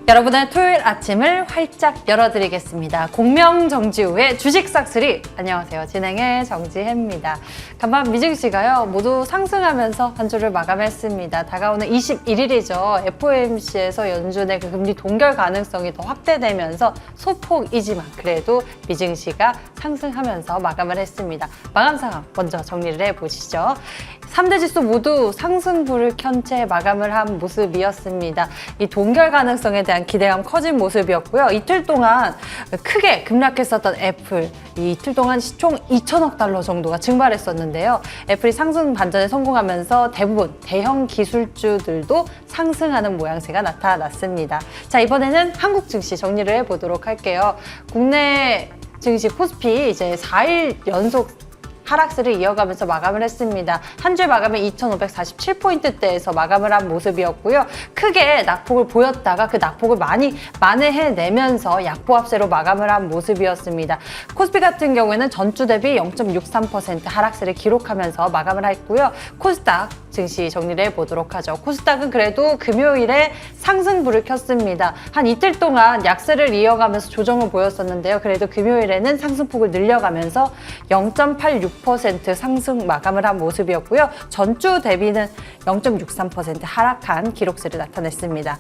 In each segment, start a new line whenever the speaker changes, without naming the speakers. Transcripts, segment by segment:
여러분의 토요일 아침을 활짝 열어드리겠습니다. 공명정지우의 주식 싹쓸이. 안녕하세요. 진행의 정지혜입니다. 간밤 미증시가요 모두 상승하면서 한 주를 마감했습니다. 다가오는 21일이죠. FOMC에서 연준의 그 금리 동결 가능성이 더 확대되면서 소폭이지만 그래도 미증시가 상승하면서 마감을 했습니다. 마감 상황 먼저 정리를 해보시죠. 3대 지수 모두 상승불을 켠 채 마감을 한 모습이었습니다. 이 동결 가능성에 대한 기대감 커진 모습이었고요. 이틀 동안 크게 급락했었던 애플, 이 이틀 동안 시총 2천억 달러 정도가 증발했었는데요. 애플이 상승 반전에 성공하면서 대부분 대형 기술주들도 상승하는 모양새가 나타났습니다. 자, 이번에는 한국 증시 정리를 해보도록 할게요. 국내 증시 코스피 이제 4일 연속 하락세를 이어가면서 마감을 했습니다. 한 줄 마감에 2,547포인트대에서 마감을 한 모습이었고요. 크게 낙폭을 보였다가 그 낙폭을 많이 만회해내면서 약보합세로 마감을 한 모습이었습니다. 코스피 같은 경우에는 전주 대비 0.63% 하락세를 기록하면서 마감을 했고요. 코스닥 증시 정리를 해보도록 하죠. 코스닥은 그래도 금요일에 상승불을 켰습니다. 한 이틀 동안 약세를 이어가면서 조정을 보였었는데요. 그래도 금요일에는 상승폭을 늘려가면서 0.86% 상승 마감을 한 모습이었고요. 전주 대비는 0.63% 하락한 기록세를 나타냈습니다.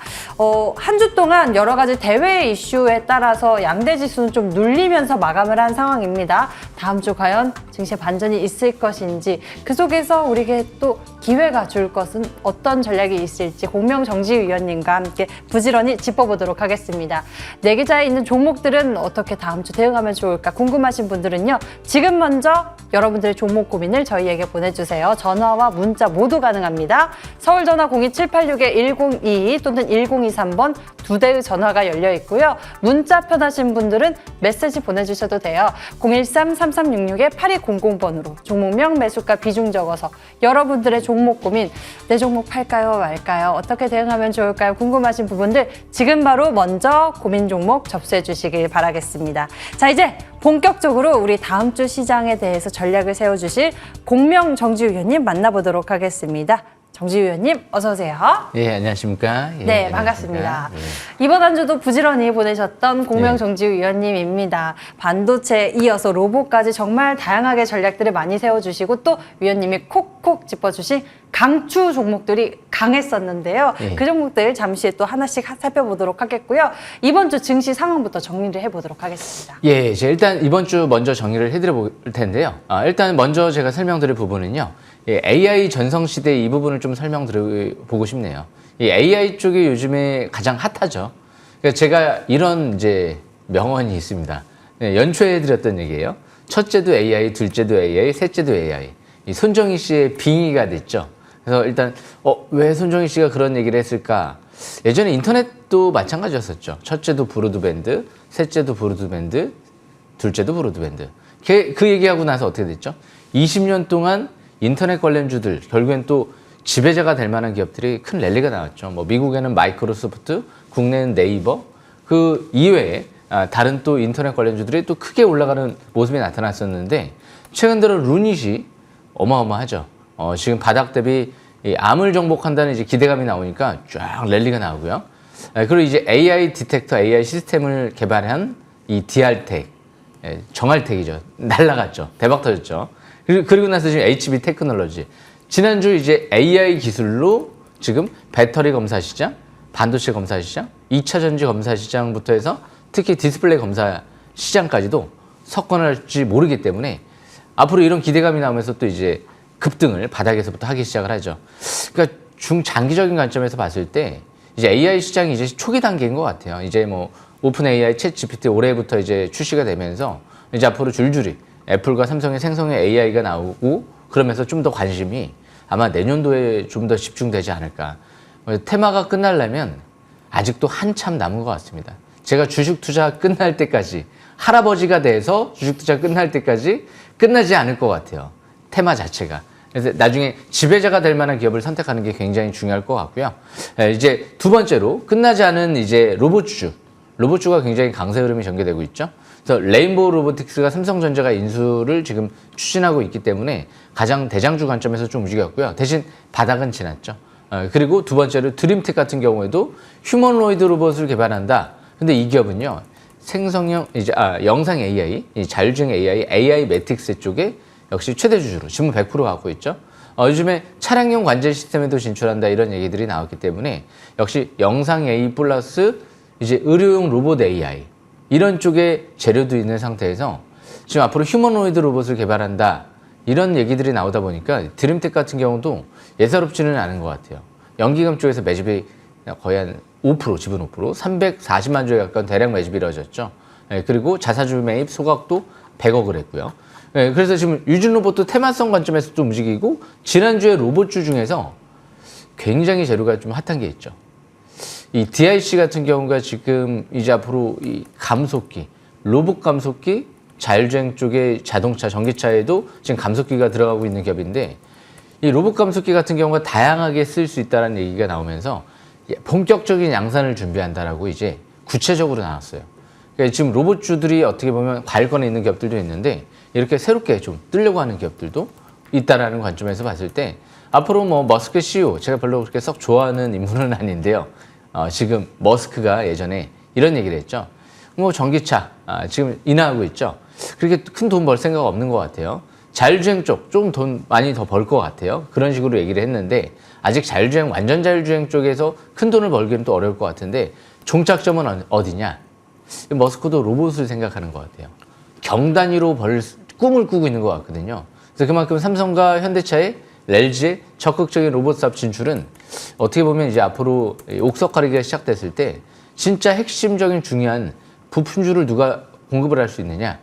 한 주 동안 여러 가지 대외 이슈에 따라서 양대 지수는 좀 눌리면서 마감을 한 상황입니다. 다음 주 과연 증시에 반전이 있을 것인지, 그 속에서 우리에게 또 기회가 줄 것은 어떤 전략이 있을지 공명정지위원님과 함께 부지런히 짚어보도록 하겠습니다. 내 계좌에 있는 종목들은 어떻게 다음 주 대응하면 좋을까 궁금하신 분들은요, 지금 먼저 여러분들의 종목 고민을 저희에게 보내주세요. 전화와 문자 모두 가능합니다. 서울 전화 02786-1022 또는 1023번 두 대의 전화가 열려 있고요. 문자 편하신 분들은 메시지 보내주셔도 돼요. 013-3366-8200번으로 종목명, 매수가, 비중 적어서 여러분들의 종목 고민, 내 종목 팔까요 말까요, 어떻게 대응하면 좋을까요 궁금하신 부분들 지금 바로 먼저 고민 종목 접수해 주시길 바라겠습니다. 자, 이제 본격적으로 우리 다음 주 시장에 대해서 전략을 세워주실 공명정지위원님 만나보도록 하겠습니다. 정지위원님 어서 오세요.
예, 안녕하십니까. 예,
네, 반갑습니다.
예.
이번 한 주도 부지런히 보내셨던 공명정지위원님입니다. 반도체에 이어서 로봇까지 정말 다양하게 전략들을 많이 세워주시고 또 위원님이 콕콕 짚어주신 강추 종목들이 강했었는데요.
예.
그 종목들 잠시 또 하나씩 살펴보도록 하겠고요. 이번 주 증시 상황부터 정리를 해보도록 하겠습니다.
예, 이제 일단 이번 주 먼저 정리를 해드려 볼 텐데요. 일단 먼저 제가 설명드릴 부분은요. 예, AI 전성시대 이 부분을 좀 설명드려보고 싶네요. 이 AI 쪽이 요즘에 가장 핫하죠. 그러니까 제가 이런 이제 명언이 있습니다. 예, 연초에 해드렸던 얘기예요. 첫째도 AI, 둘째도 AI, 셋째도 AI. 이 손정희 씨의 빙의가 됐죠. 그래서 일단 왜 손정희 씨가 그런 얘기를 했을까? 예전에 인터넷도 마찬가지였었죠. 첫째도 브로드밴드, 셋째도 브로드밴드, 둘째도 브로드밴드. 그 얘기하고 나서 어떻게 됐죠? 20년 동안 인터넷 관련주들, 결국엔 또 지배자가 될 만한 기업들이 큰 랠리가 나왔죠. 뭐 미국에는 마이크로소프트, 국내는 네이버, 그 이외에 다른 또 인터넷 관련주들이 또 크게 올라가는 모습이 나타났었는데, 최근 들어 루닛이 어마어마하죠. 지금 바닥 대비 암을 정복한다는 이제 기대감이 나오니까 쫙 랠리가 나오고요. 그리고 이제 AI 디텍터, AI 시스템을 개발한 이 DR텍, 정알텍이죠. 날라갔죠. 대박 터졌죠. 그리고 나서 지금 HB 테크놀로지. 지난주 이제 AI 기술로 지금 배터리 검사 시장, 반도체 검사 시장, 2차 전지 검사 시장부터 해서 특히 디스플레이 검사 시장까지도 석권할지 모르기 때문에 앞으로 이런 기대감이 나오면서 또 이제 급등을 바닥에서부터 하기 시작을 하죠. 그러니까 중장기적인 관점에서 봤을 때 이제 AI 시장이 이제 초기 단계인 것 같아요. 이제 뭐 오픈 AI, 챗 GPT 올해부터 이제 출시가 되면서 이제 앞으로 줄줄이 애플과 삼성의 생성의 AI가 나오고 그러면서 좀 더 관심이 아마 내년도에 좀 더 집중되지 않을까. 테마가 끝나려면 아직도 한참 남은 것 같습니다. 제가 주식 투자 끝날 때까지, 할아버지가 돼서 주식 투자 끝날 때까지 끝나지 않을 것 같아요. 테마 자체가. 그래서 나중에 지배자가 될 만한 기업을 선택하는 게 굉장히 중요할 것 같고요. 이제 두 번째로 끝나지 않은 이제 로봇주가 굉장히 강세 흐름이 전개되고 있죠. 그래서 레인보우 로보틱스가 삼성전자가 인수를 지금 추진하고 있기 때문에 가장 대장주 관점에서 좀 움직였고요. 대신 바닥은 지났죠. 그리고 두 번째로 드림텍 같은 경우에도 휴머노이드 로봇을 개발한다. 근데 이 기업은요, 생성형, 영상 AI, 이 자율주행 AI 매틱스 쪽에 역시 최대 주주로 지분 100% 갖고 있죠. 요즘에 차량용 관제 시스템에도 진출한다 이런 얘기들이 나왔기 때문에 역시 영상 AI 플러스 이제 의료용 로봇 AI 이런 쪽에 재료도 있는 상태에서 지금 앞으로 휴머노이드 로봇을 개발한다 이런 얘기들이 나오다 보니까 드림텍 같은 경우도 예사롭지는 않은 것 같아요. 연기금 쪽에서 매집이 거의 한 5%, 지분 5%, 340만 주에 가까운 대량 매집이 이루어졌죠. 그리고 자사주 매입 소각도 100억을 했고요. 그래서 지금 유진 로봇도 테마성 관점에서 또 움직이고 지난주에 로봇주 중에서 굉장히 재료가 좀 핫한 게 있죠. 이 DIC 같은 경우가 지금 이제 앞으로 이 감속기, 로봇 감속기, 자율주행 쪽의 자동차, 전기차에도 지금 감속기가 들어가고 있는 기업인데 이 로봇 감속기 같은 경우가 다양하게 쓸 수 있다는 얘기가 나오면서 본격적인 양산을 준비한다라고 이제 구체적으로 나왔어요. 그러니까 지금 로봇주들이 어떻게 보면 과일권에 있는 기업들도 있는데 이렇게 새롭게 좀 뜨려고 하는 기업들도 있다라는 관점에서 봤을 때 앞으로 뭐 머스크 CEO, 제가 별로 그렇게 썩 좋아하는 인물은 아닌데요. 지금 머스크가 예전에 이런 얘기를 했죠. 뭐 전기차 지금 인하하고 있죠. 그렇게 큰 돈 벌 생각 없는 것 같아요. 자율주행 쪽 좀 돈 많이 더 벌 것 같아요. 그런 식으로 얘기를 했는데 아직 자율주행 완전 자율주행 쪽에서 큰 돈을 벌기는 또 어려울 것 같은데 종착점은 어디냐? 머스크도 로봇을 생각하는 것 같아요. 경단위로 꿈을 꾸고 있는 것 같거든요. 그래서 그만큼 삼성과 현대차의 LG의 적극적인 로봇 사업 진출은 어떻게 보면 이제 앞으로 옥석가리기가 시작됐을 때 진짜 핵심적인 중요한 부품주를 누가 공급을 할 수 있느냐?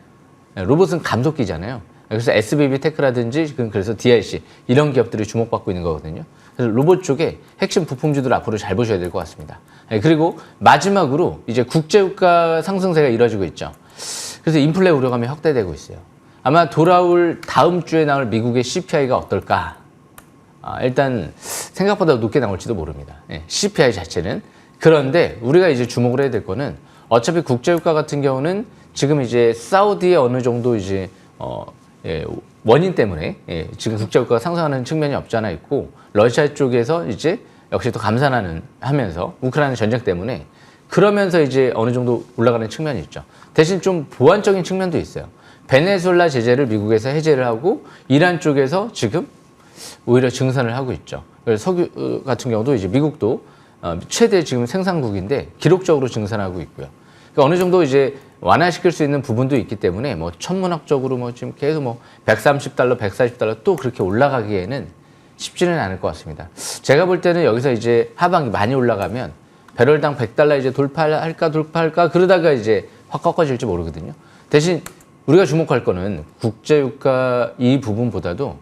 로봇은 감속기잖아요. 그래서 SBB 테크라든지 그래서 DIC 이런 기업들이 주목받고 있는 거거든요. 그래서 로봇 쪽에 핵심 부품주들 앞으로 잘 보셔야 될 것 같습니다. 그리고 마지막으로 이제 국제유가 상승세가 이뤄지고 있죠. 그래서 인플레 우려감이 확대되고 있어요. 아마 돌아올 다음 주에 나올 미국의 CPI가 어떨까? 일단 생각보다 높게 나올지도 모릅니다. CPI 자체는. 그런데 우리가 이제 주목을 해야 될 거는 어차피 국제유가 같은 경우는 지금 이제 사우디의 어느 정도 이제 원인 때문에 지금 국제유가가 상승하는 측면이 없지 않아 있고 러시아 쪽에서 이제 역시 또 감산하는 하면서 우크라이나 전쟁 때문에 그러면서 이제 어느 정도 올라가는 측면이 있죠. 대신 좀 보완적인 측면도 있어요. 베네수엘라 제재를 미국에서 해제를 하고 이란 쪽에서 지금 오히려 증산을 하고 있죠. 그래서 석유 같은 경우도 이제 미국도 최대 지금 생산국인데 기록적으로 증산하고 있고요. 그러니까 어느 정도 이제 완화시킬 수 있는 부분도 있기 때문에 뭐 천문학적으로 뭐 지금 계속 뭐 130달러, 140달러 또 그렇게 올라가기에는 쉽지는 않을 것 같습니다. 제가 볼 때는 여기서 이제 하반기 많이 올라가면 배럴당 100달러 이제 돌파할까 그러다가 이제 확 꺾어질지 모르거든요. 대신 우리가 주목할 거는 국제유가 이 부분보다도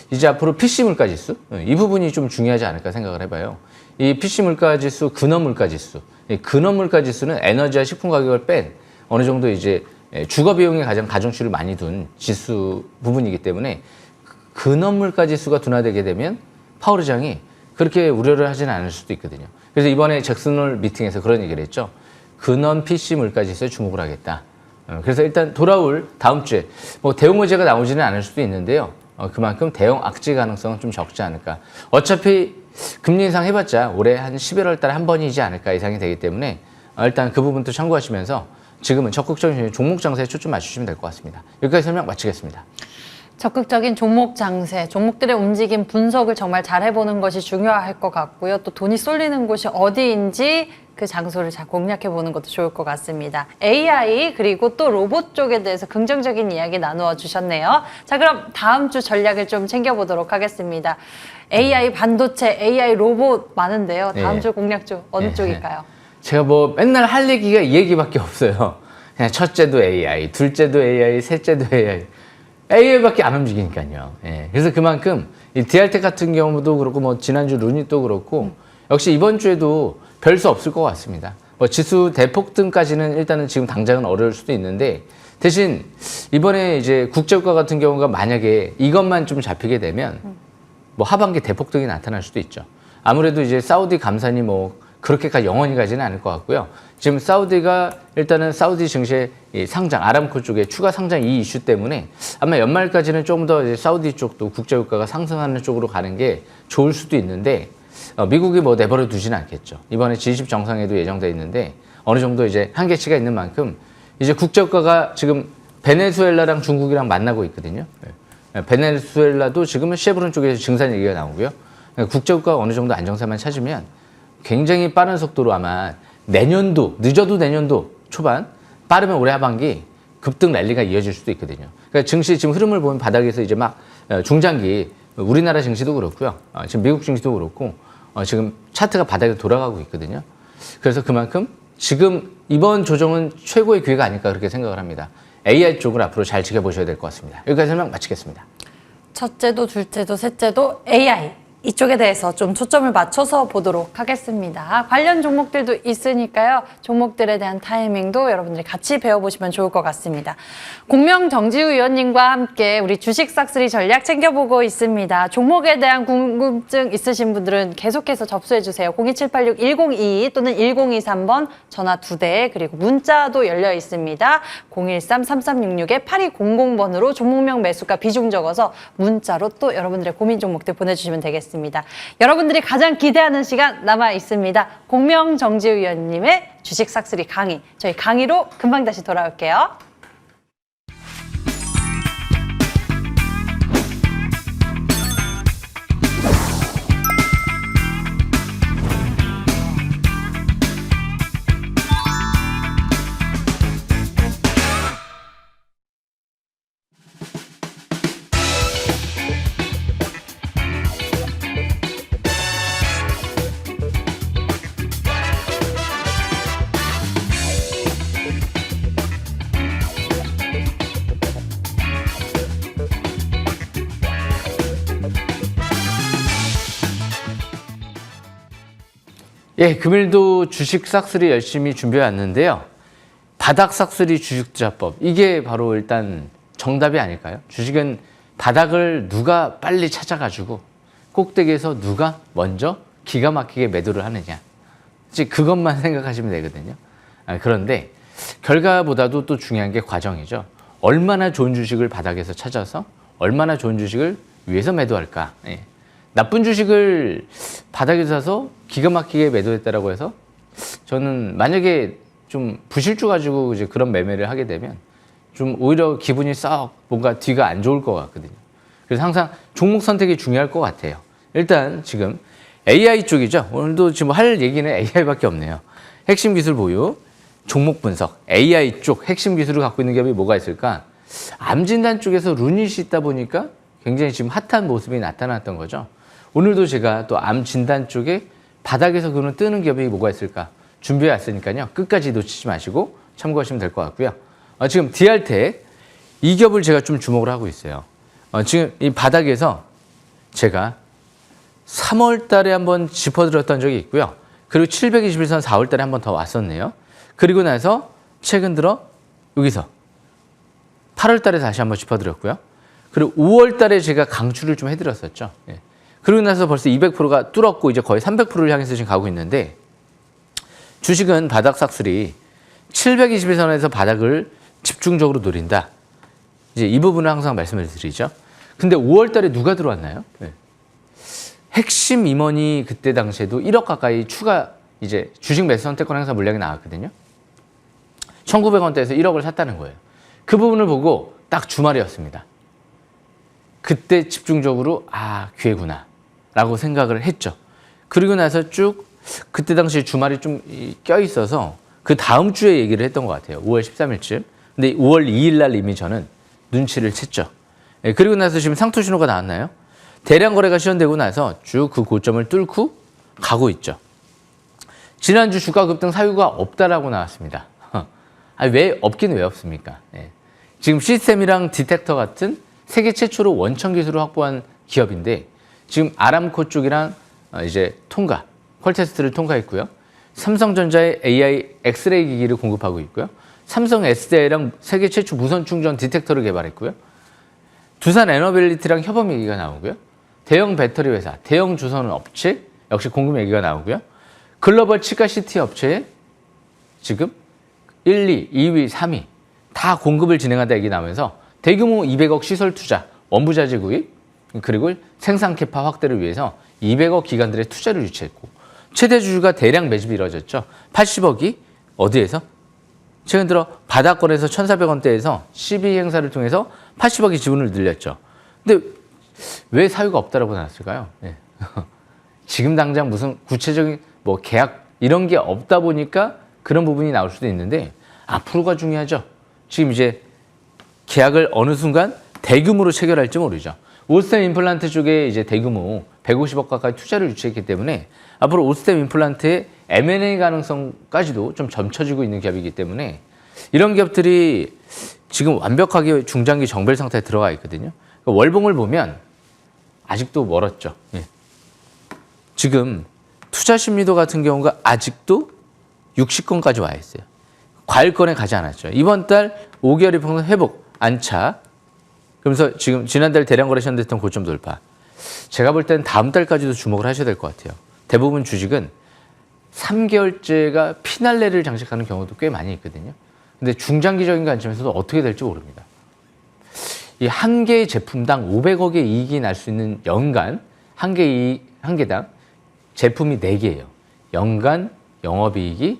이제 앞으로 PC 물가지수 이 부분이 좀 중요하지 않을까 생각을 해봐요. 이 PC 물가지수, 근원 물가지수, 이 근원 물가지수는 에너지와 식품 가격을 뺀 어느 정도 이제 주거 비용에 가장 가중치를 많이 둔 지수 부분이기 때문에 근원 물가지수가 둔화되게 되면 파월 의장이 그렇게 우려를 하지는 않을 수도 있거든요. 그래서 이번에 잭슨홀 미팅에서 그런 얘기를 했죠. 근원 PC 물가지수에 주목을 하겠다. 그래서 일단 돌아올 다음 주에 뭐 대응 호재가 나오지는 않을 수도 있는데요. 그만큼 대형 악재 가능성은 좀 적지 않을까. 어차피 금리 인상 해봤자 올해 한 11월 달에 한 번이지 않을까 예상이 되기 때문에 일단 그 부분도 참고하시면서 지금은 적극적인 종목 장세에 초점 맞추시면 될 것 같습니다. 여기까지 설명 마치겠습니다.
적극적인 종목 장세, 종목들의 움직임 분석을 정말 잘 해보는 것이 중요할 것 같고요. 또 돈이 쏠리는 곳이 어디인지 그 장소를 잘 공략해보는 것도 좋을 것 같습니다. AI 그리고 또 로봇 쪽에 대해서 긍정적인 이야기 나누어 주셨네요. 자, 그럼 다음 주 전략을 좀 챙겨보도록 하겠습니다. AI 반도체, AI 로봇 많은데요. 다음 주 공략주 어느 쪽일까요?
제가 뭐 맨날 할 얘기가 이 얘기밖에 없어요. 그냥 첫째도 AI, 둘째도 AI, 셋째도 AI. AI밖에 안 움직이니까요. 그래서 그만큼 이 DR텍 같은 경우도 그렇고 뭐 지난주 루닛도 그렇고 역시 이번 주에도 별 수 없을 것 같습니다. 뭐 지수 대폭등까지는 일단은 지금 당장은 어려울 수도 있는데 대신 이번에 이제 국제유가 같은 경우가 만약에 이것만 좀 잡히게 되면 뭐 하반기 대폭등이 나타날 수도 있죠. 아무래도 이제 사우디 감산이 뭐 그렇게까지 영원히 가지는 않을 것 같고요. 지금 사우디가 일단은 사우디 증시의 상장, 아람코 쪽에 추가 상장 이 이슈 때문에 아마 연말까지는 좀 더 사우디 쪽도 국제유가가 상승하는 쪽으로 가는 게 좋을 수도 있는데 미국이 뭐 내버려 두지는 않겠죠. 이번에 G20 정상회도 예정돼 있는데 어느 정도 이제 한계치가 있는 만큼 이제 국제유가가 지금 베네수엘라랑 중국이랑 만나고 있거든요. 베네수엘라도 지금은 쉐브론 쪽에서 증산 얘기가 나오고요. 국제유가가 어느 정도 안정세만 찾으면 굉장히 빠른 속도로 아마 내년도, 늦어도 내년도 초반, 빠르면 올해 하반기 급등 랠리가 이어질 수도 있거든요. 그러니까 증시 지금 흐름을 보면 바닥에서 이제 막 중장기, 우리나라 증시도 그렇고요. 지금 미국 증시도 그렇고 지금 차트가 바닥에 돌아가고 있거든요. 그래서 그만큼 지금 이번 조정은 최고의 기회가 아닐까 그렇게 생각을 합니다. AI 쪽을 앞으로 잘 지켜보셔야 될 것 같습니다. 여기까지 설명 마치겠습니다.
첫째도 둘째도 셋째도 AI 이쪽에 대해서 좀 초점을 맞춰서 보도록 하겠습니다. 관련 종목들도 있으니까요. 종목들에 대한 타이밍도 여러분들이 같이 배워보시면 좋을 것 같습니다. 공명 정지우 위원님과 함께 우리 주식 싹쓸이 전략 챙겨보고 있습니다. 종목에 대한 궁금증 있으신 분들은 계속해서 접수해주세요. 02786-1022 또는 1023번 전화 2대 그리고 문자도 열려 있습니다. 013-3366-8200번으로 종목명 매수가 비중 적어서 문자로 또 여러분들의 고민 종목들 보내주시면 되겠습니다. 여러분들이 가장 기대하는 시간 남아 있습니다. 공명 정지우 위원님의 주식 싹쓸이 강의. 저희 강의로 금방 다시 돌아올게요.
예, 금일도 주식 싹쓸이 열심히 준비해 왔는데요. 바닥 싹쓸이 주식 투자법. 이게 바로 일단 정답이 아닐까요? 주식은 바닥을 누가 빨리 찾아가지고 꼭대기에서 누가 먼저 기가 막히게 매도를 하느냐. 이제 그것만 생각하시면 되거든요. 그런데 결과보다도 또 중요한 게 과정이죠. 얼마나 좋은 주식을 바닥에서 찾아서 얼마나 좋은 주식을 위에서 매도할까. 예. 나쁜 주식을 바닥에 사서 기가 막히게 매도했다라고 해서 저는 만약에 좀 부실주 가지고 이제 그런 매매를 하게 되면 좀 오히려 기분이 썩 뭔가 뒤가 안 좋을 것 같거든요. 그래서 항상 종목 선택이 중요할 것 같아요. 일단 지금 AI 쪽이죠. 오늘도 지금 할 얘기는 AI밖에 없네요. 핵심 기술 보유, 종목 분석, AI 쪽 핵심 기술을 갖고 있는 기업이 뭐가 있을까? 암 진단 쪽에서 루닛이 있다 보니까 굉장히 지금 핫한 모습이 나타났던 거죠. 오늘도 제가 또 암 진단 쪽에 바닥에서 그는 뜨는 기업이 뭐가 있을까 준비해 왔으니까요. 끝까지 놓치지 마시고 참고하시면 될 것 같고요. 지금 디알텍 이 기업을 제가 좀 주목을 하고 있어요. 지금 이 바닥에서 제가 3월 달에 한번 짚어드렸던 적이 있고요. 그리고 721선 4월 달에 한번 더 왔었네요. 그리고 나서 최근 들어 여기서 8월 달에 다시 한번 짚어드렸고요. 그리고 5월 달에 제가 강추를 좀 해드렸었죠. 예. 그러고 나서 벌써 200%가 뚫었고 이제 거의 300%를 향해서 지금 가고 있는데 주식은 바닥 싹쓸이 721선에서 바닥을 집중적으로 노린다. 이제 이 부분을 항상 말씀을 드리죠. 근데 5월 달에 누가 들어왔나요? 네. 핵심 임원이 그때 당시에도 1억 가까이 추가 이제 주식 매수 선택권 행사 물량이 나왔거든요. 1,900원대에서 1억을 샀다는 거예요. 그 부분을 보고 딱 주말이었습니다. 그때 집중적으로 기회구나 라고 생각을 했죠. 그리고 나서 쭉 그때 당시 주말이 좀 껴있어서 그 다음 주에 얘기를 했던 것 같아요. 5월 13일쯤. 근데 5월 2일 날 이미 저는 눈치를 챘죠. 그리고 나서 지금 상투 신호가 나왔나요? 대량 거래가 시현되고 나서 쭉 그 고점을 뚫고 가고 있죠. 지난주 주가 급등 사유가 없다라고 나왔습니다. 왜 없긴 왜 없습니까? 지금 시스템이랑 디텍터 같은 세계 최초로 원천 기술을 확보한 기업인데 지금 아람코 쪽이랑 이제 퀄테스트를 통과했고요. 삼성전자의 AI 엑스레이 기기를 공급하고 있고요. 삼성 SDI랑 세계 최초 무선 충전 디텍터를 개발했고요. 두산 에너빌리티랑 협업 얘기가 나오고요. 대형 배터리 회사, 대형 주선 업체 역시 공급 얘기가 나오고요. 글로벌 치과 CT 업체에 지금 1, 2, 2위, 3위 다 공급을 진행한다 얘기 나오면서 대규모 200억 시설 투자, 원부자재 구입, 그리고 생산 캐파 확대를 위해서 200억 기관들의 투자를 유치했고 최대 주주가 대량 매집이 이루어졌죠. 80억이 어디에서? 최근 들어 바닥권에서 1,400원대에서 CB 행사를 통해서 80억이 지분을 늘렸죠. 근데 왜 사유가 없다라고 나왔을까요? 네. 지금 당장 무슨 구체적인 뭐 계약 이런 게 없다 보니까 그런 부분이 나올 수도 있는데 앞으로가 중요하죠. 지금 이제 계약을 어느 순간 대규모로 체결할지 모르죠. 오스템 임플란트 쪽에 이제 대규모 150억 가까이 투자를 유치했기 때문에 앞으로 오스템 임플란트의 M&A 가능성까지도 좀 점쳐지고 있는 기업이기 때문에 이런 기업들이 지금 완벽하게 중장기 정벨 상태에 들어가 있거든요. 그러니까 월봉을 보면 아직도 멀었죠. 예. 지금 투자 심리도 같은 경우가 아직도 60건까지 와 있어요. 과일권에 가지 않았죠. 이번 달 5개월이 평균 회복, 안차. 그러면서 지금 지난달 대량 거래 시한됐던 고점 돌파. 제가 볼 때는 다음 달까지도 주목을 하셔야 될 것 같아요. 대부분 주식은 3개월째가 피날레를 장식하는 경우도 꽤 많이 있거든요. 근데 중장기적인 관점에서도 어떻게 될지 모릅니다. 이 한 개의 제품당 500억의 이익이 날 수 있는 연간 한 개당 제품이 4개예요. 연간 영업이익이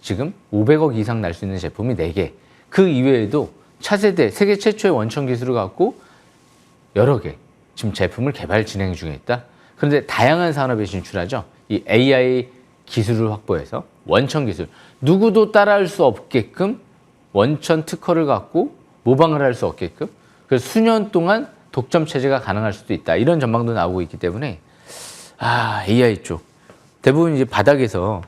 지금 500억 이상 날 수 있는 제품이 4개. 그 이외에도 차세대 세계 최초의 원천 기술을 갖고 여러 개 지금 제품을 개발 진행 중에 있다. 그런데 다양한 산업에 진출하죠. 이 AI 기술을 확보해서 원천 기술 누구도 따라할 수 없게끔 원천 특허를 갖고 모방을 할 수 없게끔 그래서 수년 동안 독점 체제가 가능할 수도 있다. 이런 전망도 나오고 있기 때문에 AI 쪽 대부분 이제 바닥에서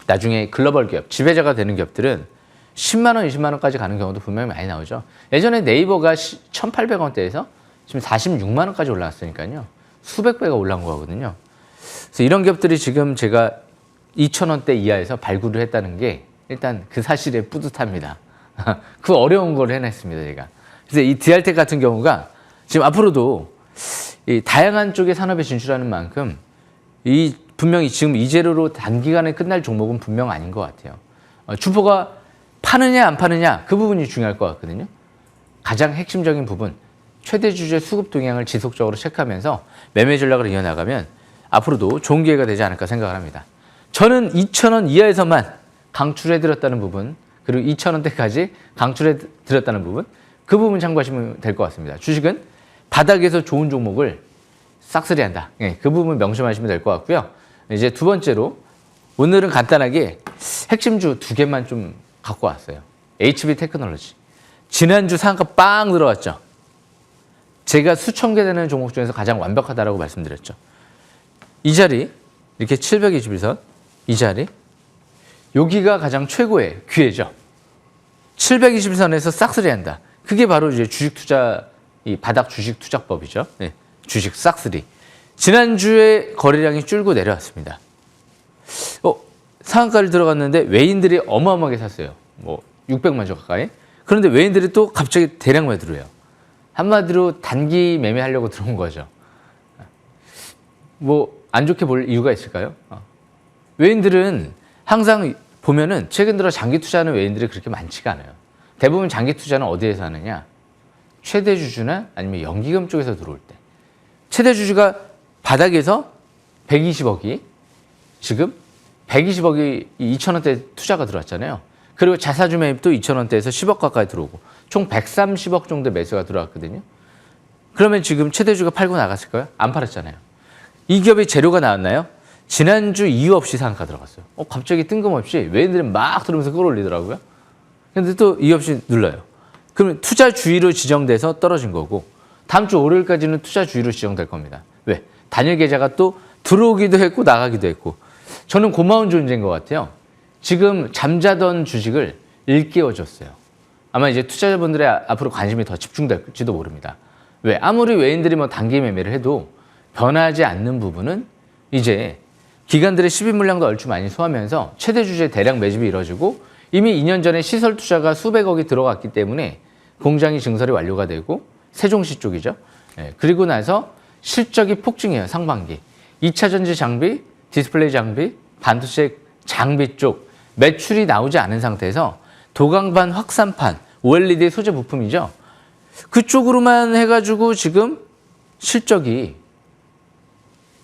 나중에 글로벌 기업 지배자가 되는 기업들은 10만 원, 20만 원까지 가는 경우도 분명히 많이 나오죠. 예전에 네이버가 1,800원대에서 지금 46만 원까지 올라왔으니까요. 수백 배가 올라온 거거든요. 그래서 이런 기업들이 지금 제가 2,000원대 이하에서 발굴을 했다는 게 일단 그 사실에 뿌듯합니다. 그 어려운 걸 해냈습니다, 제가. 그래서 이 디알텍 같은 경우가 지금 앞으로도 이 다양한 쪽의 산업에 진출하는 만큼 이 분명히 지금 이재료로 단기간에 끝날 종목은 분명 아닌 것 같아요. 주포가 파느냐 안 파느냐 그 부분이 중요할 것 같거든요. 가장 핵심적인 부분 최대 주주의 수급 동향을 지속적으로 체크하면서 매매 전략을 이어나가면 앞으로도 좋은 기회가 되지 않을까 생각을 합니다. 저는 2,000원 이하에서만 강출해드렸다는 부분 그리고 2,000원대까지 강출해드렸다는 부분 그 부분 참고하시면 될 것 같습니다. 주식은 바닥에서 좋은 종목을 싹쓸이한다. 네, 그 부분 명심하시면 될 것 같고요. 이제 두 번째로 오늘은 간단하게 핵심주 2개만 좀 갖고 왔어요. HB 테크놀로지. 지난주 상한가 빵 들어왔죠. 제가 수천 개 되는 종목 중에서 가장 완벽하다라고 말씀드렸죠. 이 자리 이렇게 721선 이 자리 여기가 가장 최고의 기회죠. 721선에서 싹쓸이한다. 그게 바로 이제 주식 투자 이 바닥 주식 투자법이죠. 네, 주식 싹쓸이. 지난주에 거래량이 줄고 내려왔습니다. 상한가를 들어갔는데 외인들이 어마어마하게 샀어요. 뭐 600만 주 가까이. 그런데 외인들이 또 갑자기 대량 매도를 해요. 한마디로 단기 매매하려고 들어온 거죠. 뭐 안 좋게 볼 이유가 있을까요? 외인들은 항상 보면은 최근 들어 장기 투자하는 외인들이 그렇게 많지가 않아요. 대부분 장기 투자는 어디에서 하느냐? 최대 주주나 아니면 연기금 쪽에서 들어올 때. 최대 주주가 바닥에서 120억이 지금 120억이 2,000원대 투자가 들어왔잖아요. 그리고 자사주 매입도 2,000원대에서 10억 가까이 들어오고 총 130억 정도 매수가 들어왔거든요. 그러면 지금 최대주가 팔고 나갔을까요? 안 팔았잖아요. 이 기업의 재료가 나왔나요? 지난주 이유 없이 상한가 들어갔어요. 갑자기 뜬금없이 외인들은 막 들어오면서 끌어올리더라고요. 근데 또 이유 없이 눌러요. 그러면 투자 주의로 지정돼서 떨어진 거고 다음 주 월요일까지는 투자 주의로 지정될 겁니다. 왜? 단일 계좌가 또 들어오기도 했고 나가기도 했고 저는 고마운 존재인 것 같아요. 지금 잠자던 주식을 일깨워줬어요. 아마 이제 투자자분들의 앞으로 관심이 더 집중될지도 모릅니다. 왜? 아무리 외인들이 뭐 단기 매매를 해도 변하지 않는 부분은 이제 기관들의 시비 물량도 얼추 많이 소화하면서 최대 주주의 대량 매집이 이루어지고 이미 2년 전에 시설 투자가 수백억이 들어갔기 때문에 공장이 증설이 완료가 되고 세종시 쪽이죠. 그리고 나서 실적이 폭증해요. 상반기. 2차 전지 장비, 디스플레이 장비, 반도체 장비 쪽 매출이 나오지 않은 상태에서 도강반, 확산판, OLED 소재 부품이죠. 그쪽으로만 해가지고 지금 실적이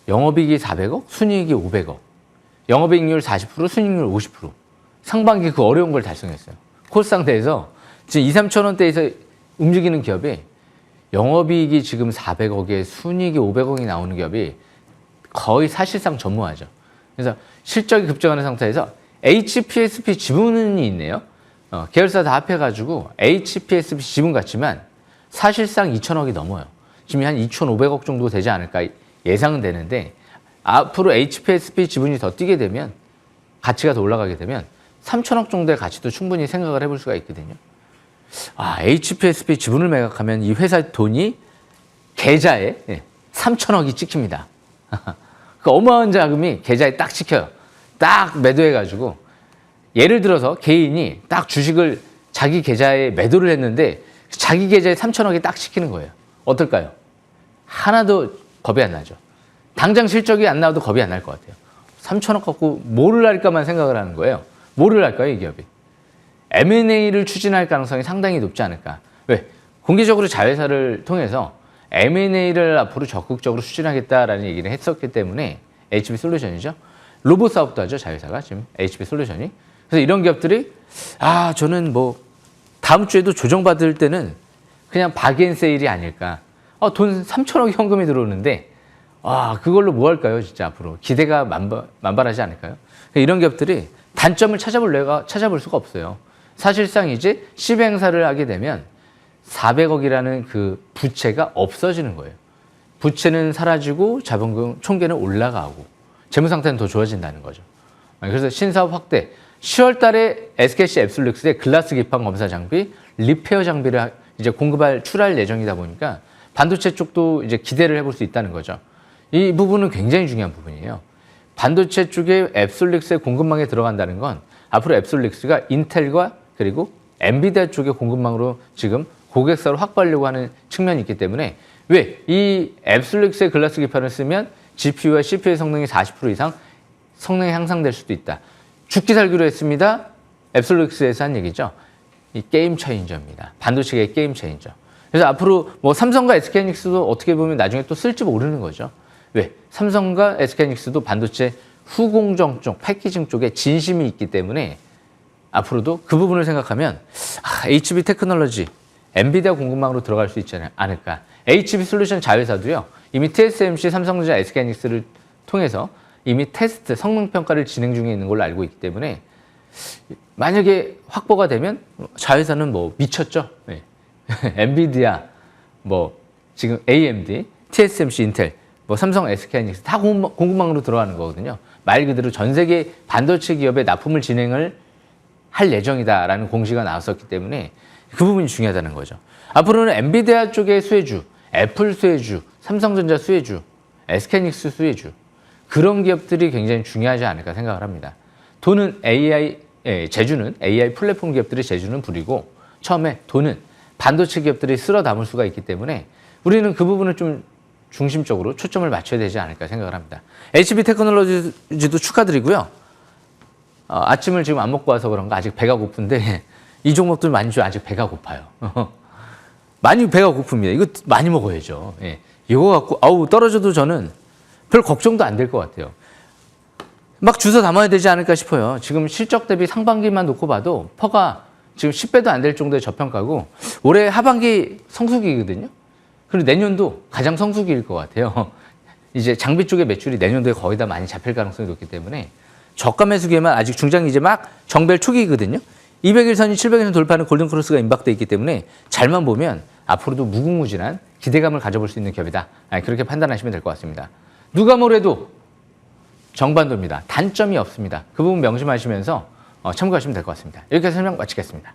영업이익이 400억, 순이익이 500억. 영업이익률 40%, 순이익률 50%. 상반기 그 어려운 걸 달성했어요. 코스 상태에서 지금 2, 3천 원대에서 움직이는 기업이 영업이익이 지금 400억에 순이익이 500억이 나오는 기업이 거의 사실상 전무하죠. 그래서 실적이 급증하는 상태에서 HPSP 지분이 있네요. 계열사 다 합해가지고 HPSP 지분 같지만 사실상 2천억이 넘어요. 지금 한 2,500억 정도 되지 않을까 예상은 되는데 앞으로 HPSP 지분이 더 뛰게 되면 가치가 더 올라가게 되면 3천억 정도의 가치도 충분히 생각을 해볼 수가 있거든요. HPSP 지분을 매각하면 이 회사 돈이 계좌에 3천억이 찍힙니다. 그 어마어마한 자금이 계좌에 딱 찍혀요. 딱 매도해가지고 예를 들어서 개인이 딱 주식을 자기 계좌에 매도를 했는데 자기 계좌에 3천억이 딱 찍히는 거예요. 어떨까요? 하나도 겁이 안 나죠. 당장 실적이 안 나와도 겁이 안 날 것 같아요. 3천억 갖고 뭐를 할까만 생각을 하는 거예요. 뭐를 할까요, 이 기업이? M&A를 추진할 가능성이 상당히 높지 않을까. 왜? 공개적으로 자회사를 통해서 M&A를 앞으로 적극적으로 추진하겠다라는 얘기를 했었기 때문에 HB솔루션이죠. 로봇 사업도 하죠, 자회사가 지금 HB솔루션이. 그래서 이런 기업들이 저는 뭐 다음 주에도 조정받을 때는 그냥 박앤세일이 아닐까. 돈 3천억 현금이 들어오는데 그걸로 뭐 할까요, 진짜 앞으로. 기대가 만발하지 않을까요? 이런 기업들이 단점을 찾아볼 수가 없어요. 사실상 이제 시행사를 하게 되면 400억이라는 그 부채가 없어지는 거예요. 부채는 사라지고 자본금 총계는 올라가고 재무 상태는 더 좋아진다는 거죠. 그래서 신사업 확대. 10월 달에 SKC 앱솔루션의 글라스 기판 검사 장비, 리페어 장비를 이제 출할 예정이다 보니까 반도체 쪽도 이제 기대를 해볼 수 있다는 거죠. 이 부분은 굉장히 중요한 부분이에요. 반도체 쪽에 앱솔루션의 공급망에 들어간다는 건 앞으로 앱솔루션가 인텔과 그리고 엔비디아 쪽의 공급망으로 지금 고객사를 확보하려고 하는 측면이 있기 때문에 왜? 이 앱솔루션의 글라스 기판을 쓰면 GPU와 CPU의 성능이 40% 이상 성능이 향상될 수도 있다. 죽기 살기로 했습니다. 앱솔루션에서 한 얘기죠. 이 게임 체인저입니다. 반도체의 게임 체인저. 그래서 앞으로 뭐 삼성과 SK하이닉스도 어떻게 보면 나중에 또 쓸지 모르는 거죠. 왜? 삼성과 SK하이닉스도 반도체 후공정 쪽, 패키징 쪽에 진심이 있기 때문에 앞으로도 그 부분을 생각하면 HB 테크놀로지, 엔비디아 공급망으로 들어갈 수 있지 않을까. HB솔루션 자회사도요. 이미 TSMC, 삼성전자, SK하이닉스를 통해서 이미 테스트, 성능 평가를 진행 중에 있는 걸로 알고 있기 때문에 만약에 확보가 되면 자회사는 뭐 미쳤죠. 네. 엔비디아, 뭐 지금 AMD, TSMC, 인텔, 뭐 삼성, SK하이닉스 다 공급망으로 들어가는 거거든요. 말 그대로 전 세계 반도체 기업에 납품을 진행을 할 예정이다라는 공시가 나왔었기 때문에 그 부분이 중요하다는 거죠. 앞으로는 엔비디아 쪽의 수혜주, 애플 수혜주, 삼성전자 수혜주, SK하이닉스 수혜주 그런 기업들이 굉장히 중요하지 않을까 생각을 합니다. 돈은 제주는 AI 플랫폼 기업들의 제주는 불이고 처음에 돈은 반도체 기업들이 쓸어 담을 수가 있기 때문에 우리는 그 부분을 좀 중심적으로 초점을 맞춰야 되지 않을까 생각을 합니다. HB 테크놀로지도 축하드리고요. 아침을 지금 안 먹고 와서 그런가 아직 배가 고픈데 이 종목들 많이 좀 아직 배가 고파요. 많이 배가 고픕니다. 이거 많이 먹어야죠. 예. 이거 갖고 떨어져도 저는 별 걱정도 안 될 것 같아요. 막 주워 담아야 되지 않을까 싶어요. 지금 실적 대비 상반기만 놓고 봐도 퍼가 지금 10배도 안 될 정도의 저평가고 올해 하반기 성수기거든요. 그리고 내년도 가장 성수기일 것 같아요. 이제 장비 쪽의 매출이 내년도에 거의 다 많이 잡힐 가능성이 높기 때문에 저가 매수기에만 아직 중장기 이제 막 정벨 초기거든요. 200일선이 700일선 돌파하는 골든크로스가 임박돼 있기 때문에 잘만 보면 앞으로도 무궁무진한 기대감을 가져볼 수 있는 기업이다. 그렇게 판단하시면 될 것 같습니다. 누가 뭐래도 정반도입니다. 단점이 없습니다. 그 부분 명심하시면서 참고하시면 될 것 같습니다. 이렇게 설명 마치겠습니다.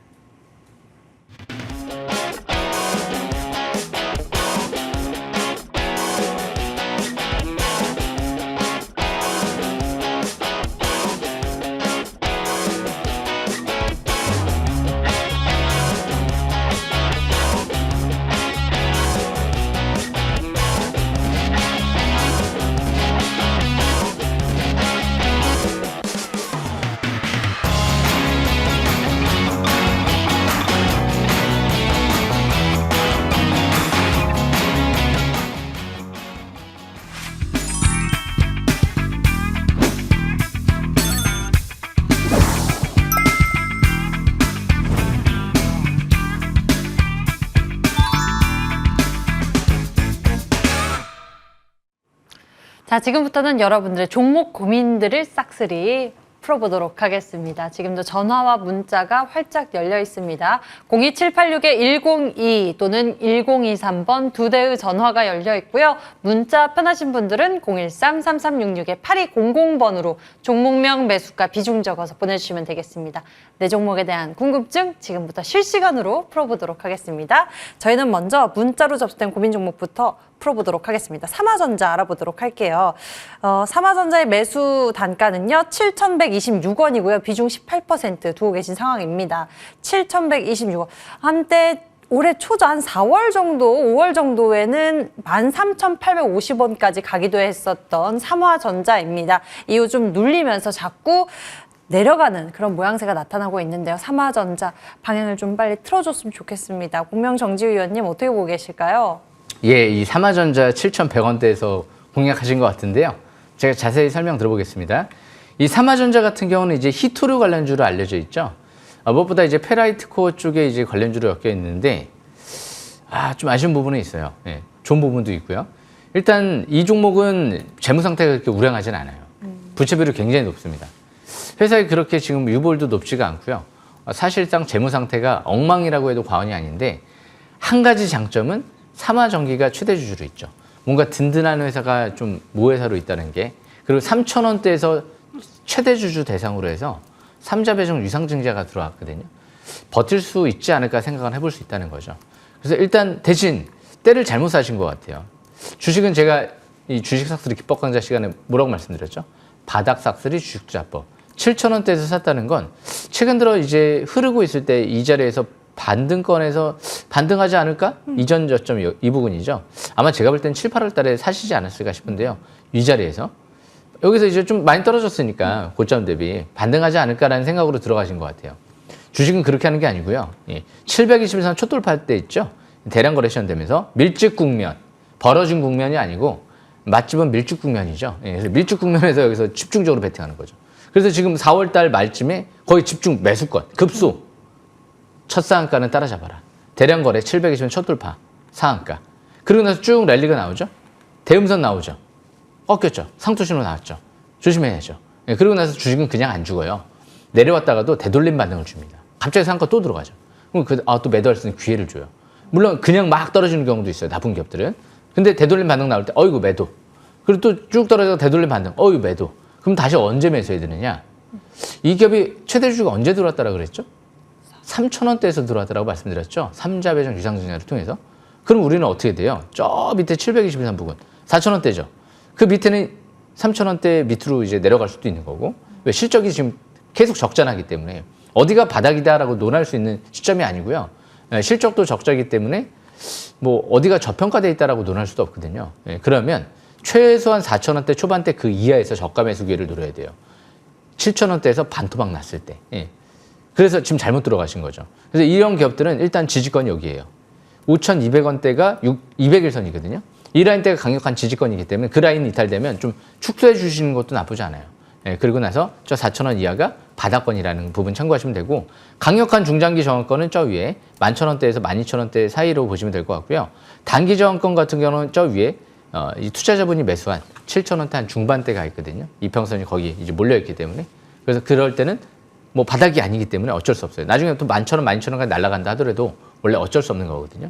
자, 지금부터는 여러분들의 종목 고민들을 싹쓸이 풀어보도록 하겠습니다. 지금도 전화와 문자가 활짝 열려 있습니다. 02786-102 또는 1023번 두 대의 전화가 열려 있고요. 문자 편하신 분들은 013-3366-8200번으로 종목명, 매수가, 비중 적어서 보내주시면 되겠습니다. 내 종목에 대한 궁금증 지금부터 실시간으로 풀어보도록 하겠습니다. 저희는 먼저 문자로 접수된 고민 종목부터 풀어보도록 하겠습니다. 삼화전자 알아보도록 할게요. 삼화전자의 매수 단가는요. 7,126원이고요. 비중 18% 두고 계신 상황입니다. 7,126원. 한때 올해 초죠. 한 4월 정도, 5월 정도에는 13,850원까지 가기도 했었던 삼화전자입니다. 이후 좀 눌리면서 자꾸 내려가는 그런 모양새가 나타나고 있는데요. 삼화전자 방향을 좀 빨리 틀어줬으면 좋겠습니다. 공명정지 의원님 어떻게 보고 계실까요?
예, 이 삼화전자 7,100원대에서 공략하신 것 같은데요. 제가 자세히 설명 들어보겠습니다. 이 삼화전자 같은 경우는 이제 히토류 관련주로 알려져 있죠. 무엇보다 이제 페라이트 코어 쪽에 이제 관련주로 엮여 있는데, 좀 아쉬운 부분은 있어요. 예, 좋은 부분도 있고요. 일단 이 종목은 재무 상태가 그렇게 우량하진 않아요. 부채비율이 굉장히 높습니다. 회사에 그렇게 지금 유볼도 높지가 않고요. 사실상 재무 상태가 엉망이라고 해도 과언이 아닌데, 한 가지 장점은 삼화전기가 최대 주주로 있죠. 뭔가 든든한 회사가 좀 모회사로 있다는 게, 그리고 3,000원대에서 최대 주주 대상으로 해서 삼자 배정 유상증자가 들어왔거든요. 버틸 수 있지 않을까 생각을 해볼 수 있다는 거죠. 그래서 일단 대신 때를 잘못 사신 것 같아요. 주식은 제가 이 주식 싹쓸이 기법 강좌 시간에 뭐라고 말씀드렸죠? 바닥 싹쓸이 주식 투자법. 7,000원대에서 샀다는 건 최근 들어 이제 흐르고 있을 때 이 자리에서 반등권에서 반등하지 않을까? 이전 저점 이 부분이죠. 아마 제가 볼 땐 7, 8월 달에 사시지 않았을까 싶은데요. 이 자리에서. 여기서 이제 좀 많이 떨어졌으니까 고점 대비 반등하지 않을까라는 생각으로 들어가신 것 같아요. 주식은 그렇게 하는 게 아니고요. 723 초돌파할 때 있죠. 대량 거래 시험되면서 밀집 국면, 벌어진 국면이 아니고 맛집은 밀집 국면이죠. 그래서 밀집 국면에서 여기서 집중적으로 베팅하는 거죠. 그래서 지금 4월 달 말쯤에 거의 집중 매수권, 급소. 첫 상한가는 따라잡아라. 대량 거래 720원 첫 돌파 상한가. 그리고 나서 쭉 랠리가 나오죠. 대음선 나오죠. 꺾였죠. 상투 신호 나왔죠. 조심해야죠. 그리고 나서 주식은 그냥 안 죽어요. 내려왔다가도 되돌림 반등을 줍니다. 갑자기 상한가 또 들어가죠. 그럼 또 매도할 수 있는 기회를 줘요. 물론 그냥 막 떨어지는 경우도 있어요. 나쁜 기업들은. 근데 되돌림 반등 나올 때 어이구 매도. 그리고 또 쭉 떨어져서 되돌림 반등. 어이구 매도. 그럼 다시 언제 매수해야 되느냐? 이 기업이 최대 주주가 언제 들어왔다라 그랬죠? 3,000원대에서 들어왔다라고 말씀드렸죠. 삼자 배정 유상증자를 통해서. 그럼 우리는 어떻게 돼요? 저 밑에 723 부분 4,000원대죠. 그 밑에는 3,000원대 밑으로 이제 내려갈 수도 있는 거고. 왜 실적이 지금 계속 적자나기 때문에 어디가 바닥이다라고 논할 수 있는 시점이 아니고요. 실적도 적자이기 때문에 뭐 어디가 저평가돼 있다라고 논할 수도 없거든요. 그러면 최소한 4,000원대 초반대 그 이하에서 저가 매수 기회를 노려야 돼요. 7,000원대에서 반토막 났을 때. 그래서 지금 잘못 들어가신 거죠. 그래서 이런 기업들은 일단 지지권이 여기에요. 5,200원대가 200일선이거든요. 이 라인대가 강력한 지지권이기 때문에 그 라인 이탈되면 좀 축소해 주시는 것도 나쁘지 않아요. 그리고 나서 저 4,000원 이하가 바닥권이라는 부분 참고하시면 되고, 강력한 중장기 저항권은 저 위에 11,000원대에서 12,000원대 사이로 보시면 될 것 같고요. 단기 저항권 같은 경우는 저 위에 이 투자자분이 매수한 7,000원대 한 중반대가 있거든요. 이평선이 거기 이제 몰려있기 때문에. 그래서 그럴 때는 뭐 바닥이 아니기 때문에 어쩔 수 없어요. 나중에 또 11,000원, 12,000원까지 날아간다 하더라도 원래 어쩔 수 없는 거거든요.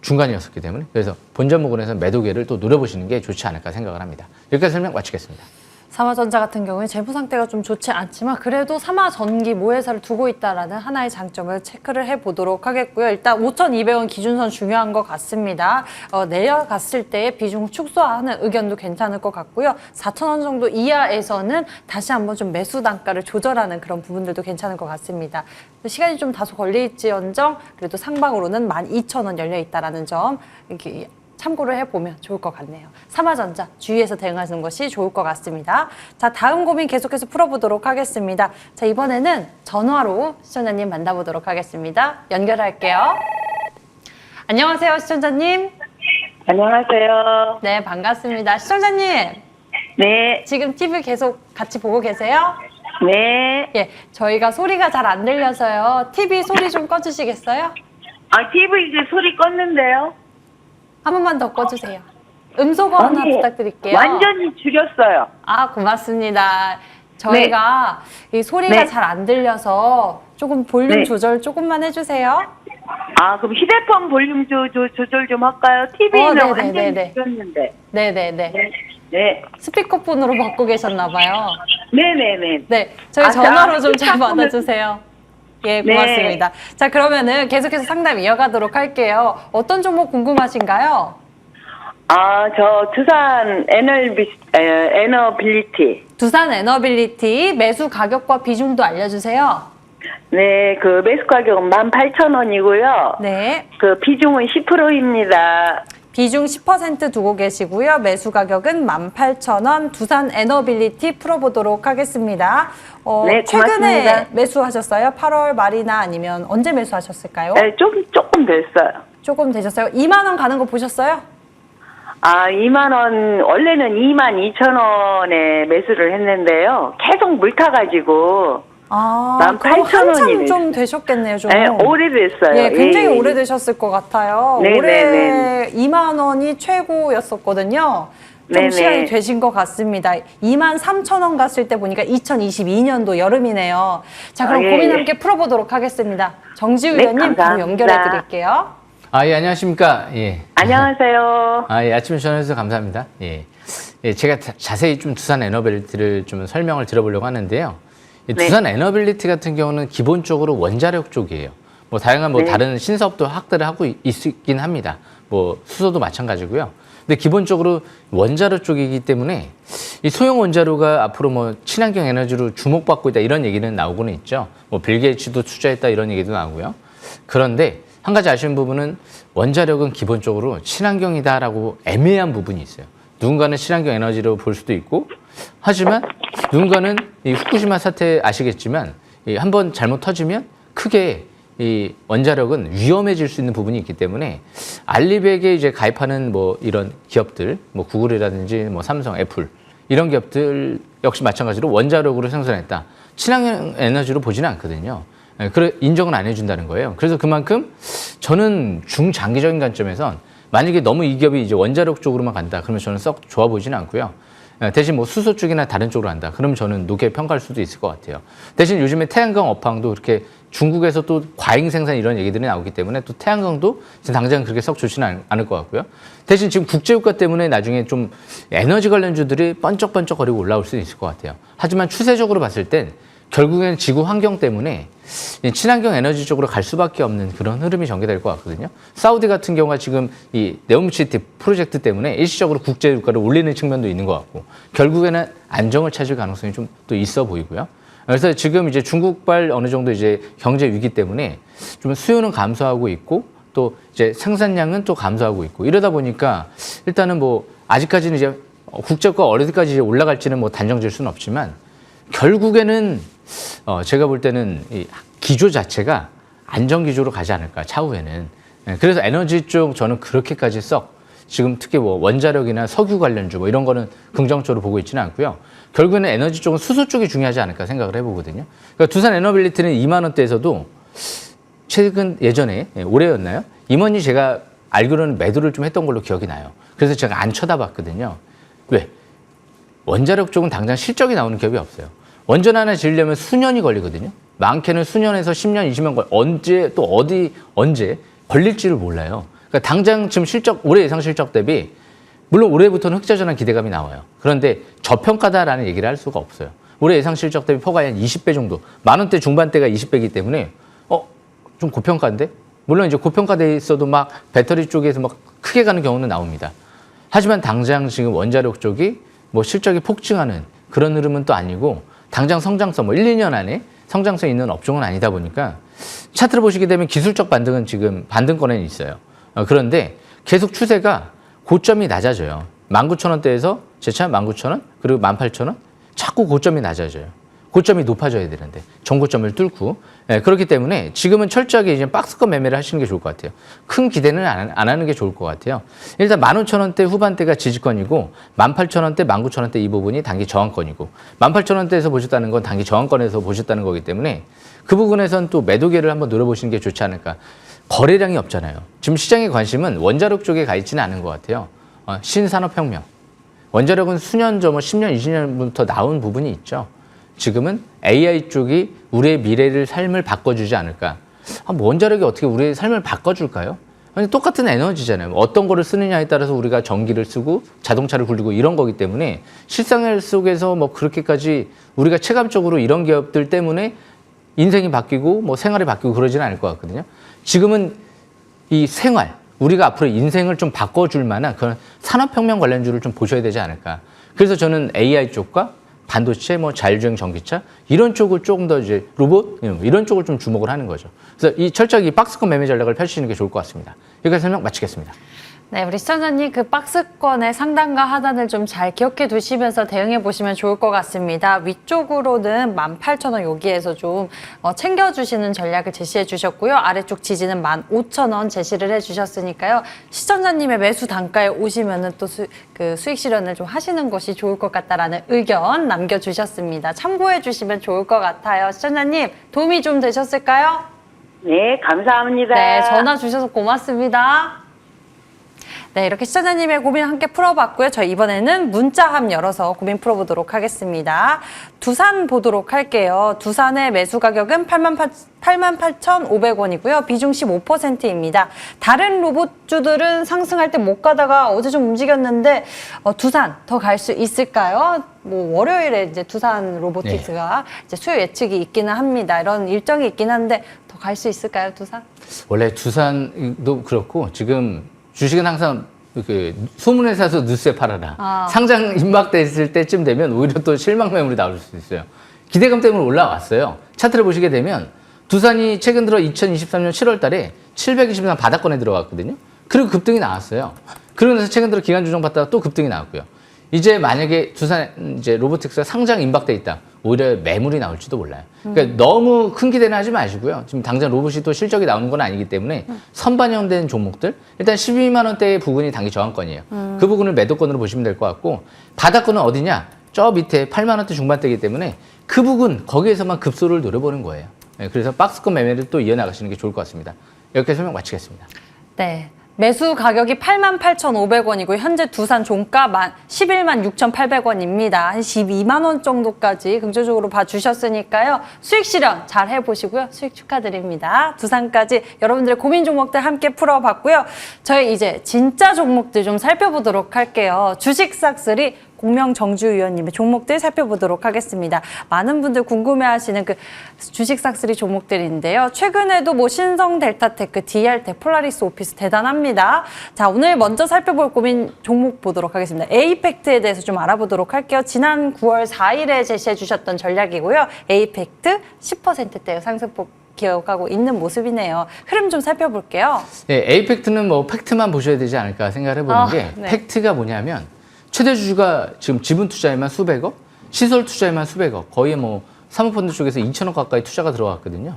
중간이었기 때문에. 그래서 본전 부분에서 매도 기회를 또 노려보시는 게 좋지 않을까 생각을 합니다. 여기까지 설명 마치겠습니다.
삼화전자 같은 경우에 재무 상태가 좀 좋지 않지만 그래도 삼화전기 모회사를 두고 있다라는 하나의 장점을 체크를 해보도록 하겠고요. 일단 5,200원 기준선 중요한 것 같습니다. 내려갔을 때 비중 축소하는 의견도 괜찮을 것 같고요. 4,000원 정도 이하에서는 다시 한번 좀 매수 단가를 조절하는 그런 부분들도 괜찮을 것 같습니다. 시간이 좀 다소 걸릴지언정 그래도 상방으로는 12,000원 열려 있다라는 점 이렇게 참고를 해보면 좋을 것 같네요. 삼화전자 주의해서 대응하시는 것이 좋을 것 같습니다. 자, 다음 고민 계속해서 풀어보도록 하겠습니다. 자, 이번에는 전화로 시청자님 만나보도록 하겠습니다. 연결할게요. 안녕하세요, 시청자님.
안녕하세요.
네, 반갑습니다. 시청자님.
네,
지금 TV 계속 같이 보고 계세요?
네.
예, 저희가 소리가 잘 안 들려서요. TV 소리 좀 꺼주시겠어요?
TV 이제 소리 껐는데요.
한 번만 더 꺼주세요. 음소거 하나
아니,
부탁드릴게요.
완전히 줄였어요.
아, 고맙습니다. 저희가 이 소리가
네.
잘 안 들려서 조금 볼륨
네.
조절 조금만 해주세요.
아, 그럼 휴대폰 볼륨 조절 좀 할까요? TV는
네네네네.
완전히 줄였는데.
네네네.
네.
스피커폰으로 받고 계셨나봐요.
네네네.
네, 저희
아,
전화로 좀 잘
스피커폰을-
받아주세요. 예,
네.
고맙습니다. 자, 그러면은 계속해서 상담 이어가도록 할게요. 어떤 종목 궁금하신가요?
아, 저 두산 에너빌리티.
두산 에너빌리티 매수 가격과 비중도 알려주세요.
네, 그 매수 가격은 18,000원이고요.
네,
그 비중은 10%입니다.
비중 10% 두고 계시고요. 매수 가격은 18,000원. 두산 에너빌리티 풀어보도록 하겠습니다.
네,
최근에
고맙습니다.
매수하셨어요? 8월 말이나 아니면 언제 매수하셨을까요?
네, 조금 됐어요.
조금 되셨어요? 2만 원 가는 거 보셨어요?
아, 2만 원, 원래는 22,000원에 매수를 했는데요. 계속 물 타가지고.
아, 그럼
18,000 원이
한참 좀
됐어요.
되셨겠네요, 좀.
네, 오래됐어요.
예, 굉장히
예, 예.
오래되셨을 것 같아요.
네,
올해
네,
2만 원이 최고였었거든요. 좀
네,
시간이
네.
되신 것 같습니다. 2만 3천 원 갔을 때 보니까 2022년도 여름이네요. 자, 그럼
아, 예,
고민
예.
함께 풀어보도록 하겠습니다. 정지우
네,
의원님 바로
감사합니다.
연결해 드릴게요.
예, 안녕하십니까. 예.
안녕하세요.
예, 아침에 전화해주셔서 감사합니다. 예. 예, 제가 자세히 좀 두산 에너빌리티를 좀 설명을 드려보려고 하는데요. 이
네.
두산 에너빌리티 같은 경우는 기본적으로 원자력 쪽이에요. 뭐 다양한 뭐
네.
다른 신사업도 확대를 하고 있긴 합니다. 뭐 수소도 마찬가지고요. 근데 기본적으로 원자로 쪽이기 때문에 이 소형 원자로가 앞으로 뭐 친환경 에너지로 주목받고 있다 이런 얘기는 나오고는 있죠. 뭐 빌 게이츠도 투자했다 이런 얘기도 나오고요. 그런데 한 가지 아쉬운 부분은 원자력은 기본적으로 친환경이다라고 애매한 부분이 있어요. 누군가는 친환경 에너지로 볼 수도 있고, 하지만 누군가는 이 후쿠시마 사태 아시겠지만 한번 잘못 터지면 크게 이 원자력은 위험해질 수 있는 부분이 있기 때문에 알리백에 이제 가입하는 뭐 이런 기업들, 뭐 구글이라든지 뭐 삼성, 애플 이런 기업들 역시 마찬가지로 원자력으로 생산했다. 친환경 에너지로 보지는 않거든요. 그래 인정은 안 해준다는 거예요. 그래서 그만큼 저는 중장기적인 관점에선 만약에 너무 이 기업이 이제 원자력 쪽으로만 간다, 그러면 저는 썩 좋아 보지는 않고요. 대신 뭐 수소 쪽이나 다른 쪽으로 한다, 그러면 저는 높게 평가할 수도 있을 것 같아요. 대신 요즘에 태양광 업황도 그렇게 중국에서 또 과잉 생산 이런 얘기들이 나오기 때문에 또 태양광도 지금 당장 그렇게 썩 좋지는 않을 것 같고요. 대신 지금 국제유가 때문에 나중에 좀 에너지 관련주들이 번쩍번쩍거리고 올라올 수 있을 것 같아요. 하지만 추세적으로 봤을 땐 결국엔 지구 환경 때문에 친환경 에너지 쪽으로 갈 수밖에 없는 그런 흐름이 전개될 것 같거든요. 사우디 같은 경우가 지금 이 네옴시티 프로젝트 때문에 일시적으로 국제 유가를 올리는 측면도 있는 것 같고, 결국에는 안정을 찾을 가능성이 좀 또 있어 보이고요. 그래서 지금 이제 중국발 어느 정도 이제 경제 위기 때문에 좀 수요는 감소하고 있고, 또 이제 생산량은 또 감소하고 있고, 이러다 보니까 일단은 뭐 아직까지는 이제 국제유가 어디까지 이제 올라갈지는 뭐 단정 지을 수는 없지만, 결국에는 제가 볼 때는 이 기조 자체가 안정 기조로 가지 않을까, 차후에는. 그래서 에너지 쪽 저는 그렇게까지 썩 지금 특히 뭐 원자력이나 석유 관련주 뭐 이런 거는 긍정적으로 보고 있지는 않고요. 결국에는 에너지 쪽은 수소 쪽이 중요하지 않을까 생각을 해보거든요. 그러니까 두산 에너빌리티는 2만 원대에서도 최근 예전에 올해였나요? 임원이 제가 알기로는 매도를 좀 했던 걸로 기억이 나요. 그래서 제가 안 쳐다봤거든요. 왜? 원자력 쪽은 당장 실적이 나오는 기업이 없어요. 원전 하나 지으려면 수년이 걸리거든요. 많게는 수년에서 10년, 20년 언제 또 언제 걸릴지를 몰라요. 그러니까 당장 지금 올해 예상 실적 대비 물론 올해부터는 흑자전환 기대감이 나와요. 그런데 저평가다라는 얘기를 할 수가 없어요. 올해 예상 실적 대비 퍼가 한 20배 정도, 만 원대 중반대가 20배이기 때문에 좀 고평가인데? 물론 이제 고평가돼 있어도 막 배터리 쪽에서 막 크게 가는 경우는 나옵니다. 하지만 당장 지금 원자력 쪽이 뭐 실적이 폭증하는 그런 흐름은 또 아니고, 당장 성장성 뭐 1, 2년 안에 성장성 있는 업종은 아니다 보니까 차트를 보시게 되면 기술적 반등은 지금 반등권에는 있어요. 그런데 계속 추세가 고점이 낮아져요. 19,000원대에서 제차 19,000원, 그리고 18,000원, 자꾸 고점이 낮아져요. 고점이 높아져야 되는데 전고점을 뚫고. 그렇기 때문에 지금은 철저하게 이제 박스권 매매를 하시는 게 좋을 것 같아요. 큰 기대는 안 하는 게 좋을 것 같아요. 일단 15,000원대 후반대가 지지권이고 18,000원대, 19,000원대 이 부분이 단기 저항권이고, 18,000원대에서 보셨다는 건 단기 저항권에서 보셨다는 거기 때문에 그 부분에선 또 매도계를 한번 노려보시는 게 좋지 않을까. 거래량이 없잖아요. 지금 시장의 관심은 원자력 쪽에 가 있지는 않은 것 같아요. 신산업혁명. 원자력은 수년 전, 10년, 20년부터 나온 부분이 있죠. 지금은 AI 쪽이 우리의 미래를, 삶을 바꿔주지 않을까. 원자력이 어떻게 우리의 삶을 바꿔줄까요? 아니, 똑같은 에너지잖아요. 어떤 거를 쓰느냐에 따라서 우리가 전기를 쓰고 자동차를 굴리고 이런 거기 때문에 실생활 속에서 뭐 그렇게까지 우리가 체감적으로 이런 기업들 때문에 인생이 바뀌고 뭐 생활이 바뀌고 그러지는 않을 것 같거든요. 지금은 이 생활, 우리가 앞으로 인생을 좀 바꿔줄 만한 그런 산업혁명 관련주를 좀 보셔야 되지 않을까. 그래서 저는 AI 쪽과 반도체, 뭐 자율주행 전기차 이런 쪽을 조금 더 이제 로봇 이런 쪽을 좀 주목을 하는 거죠. 그래서 이 철저하게 박스권 매매 전략을 펼치는 게 좋을 것 같습니다. 여기까지 설명 마치겠습니다.
네, 우리 시청자님 그 박스권의 상단과 하단을 좀 잘 기억해 두시면서 대응해 보시면 좋을 것 같습니다. 위쪽으로는 18,000원 여기에서 좀 챙겨주시는 전략을 제시해 주셨고요. 아래쪽 지지는 15,000원 제시를 해 주셨으니까요. 시청자님의 매수 단가에 오시면은 또 수익 실현을 좀 하시는 것이 좋을 것 같다라는 의견 남겨주셨습니다. 참고해 주시면 좋을 것 같아요. 시청자님 도움이 좀 되셨을까요?
네, 감사합니다.
네, 전화 주셔서 고맙습니다. 네, 이렇게 시청자님의 고민 함께 풀어봤고요. 저희 이번에는 문자함 열어서 고민 풀어보도록 하겠습니다. 두산 보도록 할게요. 두산의 매수 가격은 88,500원이고요. 비중 15%입니다. 다른 로봇주들은 상승할 때 못 가다가 어제 좀 움직였는데 두산 더 갈 수 있을까요? 뭐 월요일에 이제 두산 로보틱스가 이제 수요 예측이 있기는 합니다. 이런 일정이 있긴 한데 더 갈 수 있을까요, 두산?
원래 두산도 그렇고 지금 주식은 항상 그 소문에 사서 뉴스에 팔아라. 상장 임박됐을 때쯤 되면 오히려 또 실망 매물이 나올 수 있어요. 기대감 때문에 올라왔어요. 차트를 보시게 되면 두산이 최근 들어 2023년 7월 달에 720만 바닥권에 들어갔거든요. 그리고 급등이 나왔어요. 그러고 나서 최근 들어 기간 조정 받다가 또 급등이 나왔고요. 이제 만약에 두산 이제 로보틱스가 상장 임박돼 있다. 오히려 매물이 나올지도 몰라요. 그러니까 너무 큰 기대는 하지 마시고요. 지금 당장 로봇이 또 실적이 나오는 건 아니기 때문에 선반영된 종목들 일단 12만 원대의 부분이 단기 저항권이에요. 그 부분을 매도권으로 보시면 될 것 같고 바닥권은 어디냐? 저 밑에 8만 원대 중반대이기 때문에 그 부분 거기에서만 급소를 노려보는 거예요. 네, 그래서 박스권 매매를 또 이어나가시는 게 좋을 것 같습니다. 여기까지 설명 마치겠습니다.
네. 매수 가격이 88,500원이고 현재 두산 종가 116,800원입니다. 한 12만 원 정도까지 긍정적으로 봐주셨으니까요. 수익 실현 잘 해보시고요. 수익 축하드립니다. 두산까지 여러분들의 고민 종목들 함께 풀어봤고요. 저희 이제 진짜 종목들 좀 살펴보도록 할게요. 주식 싹쓸이 공명정주 위원님의 종목들 살펴보도록 하겠습니다. 많은 분들 궁금해하시는 그 주식 싹쓸이 종목들인데요. 최근에도 뭐 신성 델타테크, DR텍, 폴라리스 오피스 대단합니다. 자, 오늘 먼저 살펴볼 고민 종목 보도록 하겠습니다. 에이펙트에 대해서 좀 알아보도록 할게요. 지난 9월 4일에 제시해 주셨던 전략이고요. 에이펙트 10%대 상승폭 기억하고 있는 모습이네요. 흐름 좀 살펴볼게요.
네, 에이펙트는 뭐 팩트만 보셔야 되지 않을까 생각을 해보는 게
네.
팩트가 뭐냐면 최대 주주가 지금 지분 투자에만 수백억, 시설 투자에만 수백억, 거의 뭐 사모펀드 쪽에서 2천억 가까이 투자가 들어갔거든요.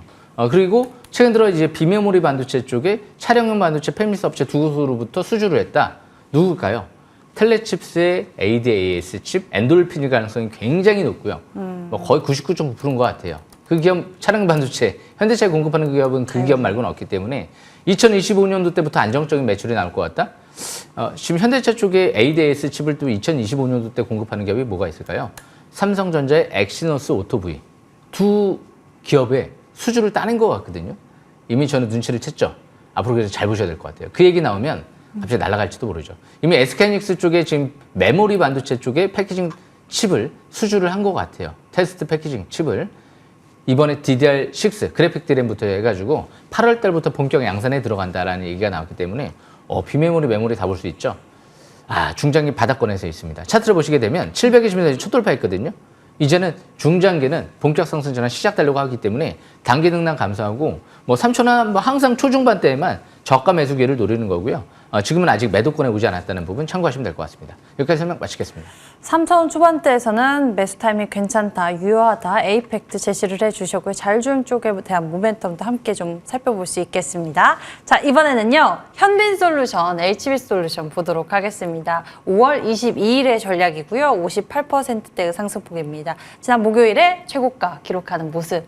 그리고 최근 들어 이제 비메모리 반도체 쪽에 차량용 반도체 팹리스 업체 두 곳으로부터 수주를 했다. 누굴까요? 텔레칩스의 ADAS 칩, 엔돌핀일 가능성이 굉장히 높고요. 뭐 거의 99.9%인 것 같아요. 그 기업 차량 반도체, 현대차에 공급하는 그 기업은 그 기업 말고는 없기 때문에 2025년도 때부터 안정적인 매출이 나올 것 같다. 지금 현대차 쪽에 ADAS 칩을 또 2025년도 때 공급하는 기업이 뭐가 있을까요? 삼성전자의 엑시노스 오토브이 두 기업의 수주를 따낸 것 같거든요. 이미 저는 눈치를 챘죠. 앞으로 그래서 잘 보셔야 될 것 같아요. 그 얘기 나오면 갑자기 날아갈지도 모르죠. 이미 SK하이닉스 쪽에 지금 메모리 반도체 쪽에 패키징 칩을 수주를 한 것 같아요. 테스트 패키징 칩을. 이번에 DDR6 그래픽 D램부터 해가지고 8월 달부터 본격 양산에 들어간다라는 얘기가 나왔기 때문에 비메모리, 메모리 다 볼 수 있죠. 중장기 바닥권에서 있습니다. 차트를 보시게 되면 720m 첫 돌파했거든요. 이제는 중장기는 본격 상승 전환 시작되려고 하기 때문에 단기 등락 감소하고 뭐 3,000원 뭐 항상 초중반대에만 저가 매수 기회를 노리는 거고요. 지금은 아직 매도권에 오지 않았다는 부분 참고하시면 될 것 같습니다. 여기까지 설명 마치겠습니다.
3,000원 초반대에서는 매수 타이밍 괜찮다, 유효하다, 에이펙트 제시를 해주셨고요. 자율주행 쪽에 대한 모멘텀도 함께 좀 살펴볼 수 있겠습니다. 자, 이번에는요. 현빈솔루션, HB솔루션 보도록 하겠습니다. 5월 22일의 전략이고요. 58%대의 상승폭입니다. 지난 목요일에 최고가 기록하는 모습.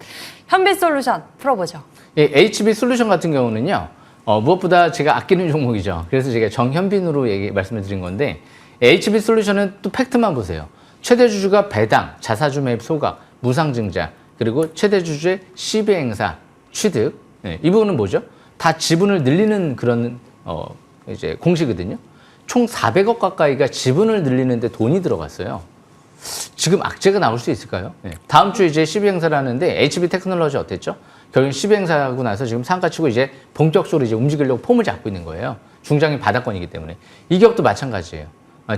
현빈솔루션 풀어보죠.
HB솔루션 같은 경우는요. 무엇보다 제가 아끼는 종목이죠. 그래서 제가 정현빈으로 말씀을 드린 건데 HB 솔루션은 또 팩트만 보세요. 최대 주주가 배당, 자사주 매입 소각, 무상증자, 그리고 최대 주주의 시비 행사, 취득. 네, 이 부분은 뭐죠? 다 지분을 늘리는 그런 이제 공시거든요. 총 400억 가까이가 지분을 늘리는데 돈이 들어갔어요. 지금 악재가 나올 수 있을까요? 네. 다음 주에 이제 시비 행사를 하는데 HB 테크놀로지 어땠죠? 결국 시비 행사하고 나서 지금 상가치고 이제 본격적으로 이제 움직이려고 폼을 잡고 있는 거예요. 중장이 바닥권이기 때문에. 이 기업도 마찬가지예요.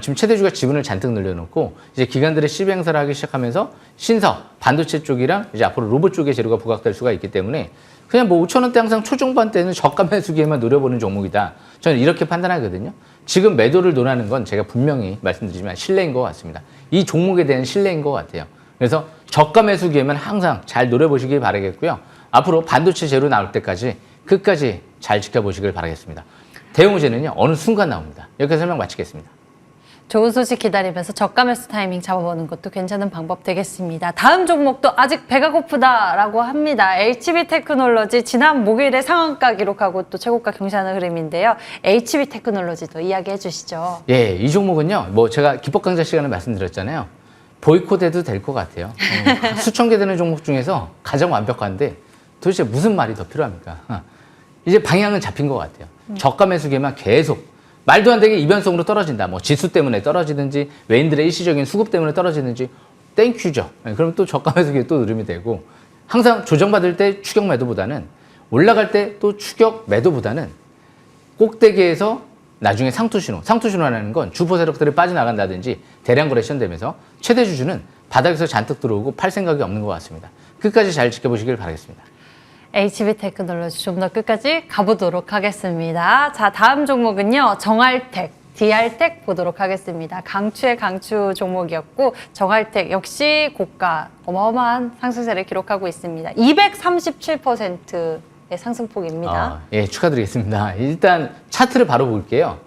지금 최대주가 지분을 잔뜩 늘려놓고 이제 기관들의 시비 행사를 하기 시작하면서 신석, 반도체 쪽이랑 이제 앞으로 로봇 쪽의 재료가 부각될 수가 있기 때문에 그냥 뭐 5,000원대 항상 초중반 때는 저가 매수기에만 노려보는 종목이다. 저는 이렇게 판단하거든요. 지금 매도를 논하는 건 제가 분명히 말씀드리지만 신뢰인 것 같습니다. 이 종목에 대한 신뢰인 것 같아요. 그래서 저가 매수기에만 항상 잘 노려보시길 바라겠고요. 앞으로 반도체 재료 나올 때까지 끝까지 잘 지켜보시길 바라겠습니다. 대웅제는요 어느 순간 나옵니다. 여기까지 설명 마치겠습니다.
좋은 소식 기다리면서 저가 매수 타이밍 잡아보는 것도 괜찮은 방법 되겠습니다. 다음 종목도 아직 배가 고프다라고 합니다. HB 테크놀로지 지난 목요일에 상한가 기록하고 또 최고가 경신하는 흐름인데요. HB 테크놀로지도 이야기해 주시죠.
예, 이 종목은요. 뭐 제가 기법 강좌 시간에 말씀드렸잖아요. 보이콧해도 될 것 같아요. 수천 개 되는 종목 중에서 가장 완벽한데 도대체 무슨 말이 더 필요합니까? 이제 방향은 잡힌 것 같아요. 저가 매수기에만 계속 말도 안 되게 이변성으로 떨어진다. 뭐 지수 때문에 떨어지든지 외인들의 일시적인 수급 때문에 떨어지든지 땡큐죠. 그럼 또 저가 매수기에 또 누르면 되고 항상 조정받을 때 추격 매도보다는 올라갈 때 또 추격 매도보다는 꼭대기에서 나중에 상투 신호라는 건 주포 세력들이 빠져나간다든지 대량 거래 시전되면서 최대 주주는 바닥에서 잔뜩 들어오고 팔 생각이 없는 것 같습니다. 끝까지 잘 지켜보시길 바라겠습니다.
HB 테크놀로지 좀 더 끝까지 가보도록 하겠습니다. 자, 다음 종목은요. 정알텍, DR텍 보도록 하겠습니다. 강추의 강추 종목이었고 정알텍 역시 고가 어마어마한 상승세를 기록하고 있습니다. 237%의 상승폭입니다.
예, 축하드리겠습니다. 일단 차트를 바로 볼게요.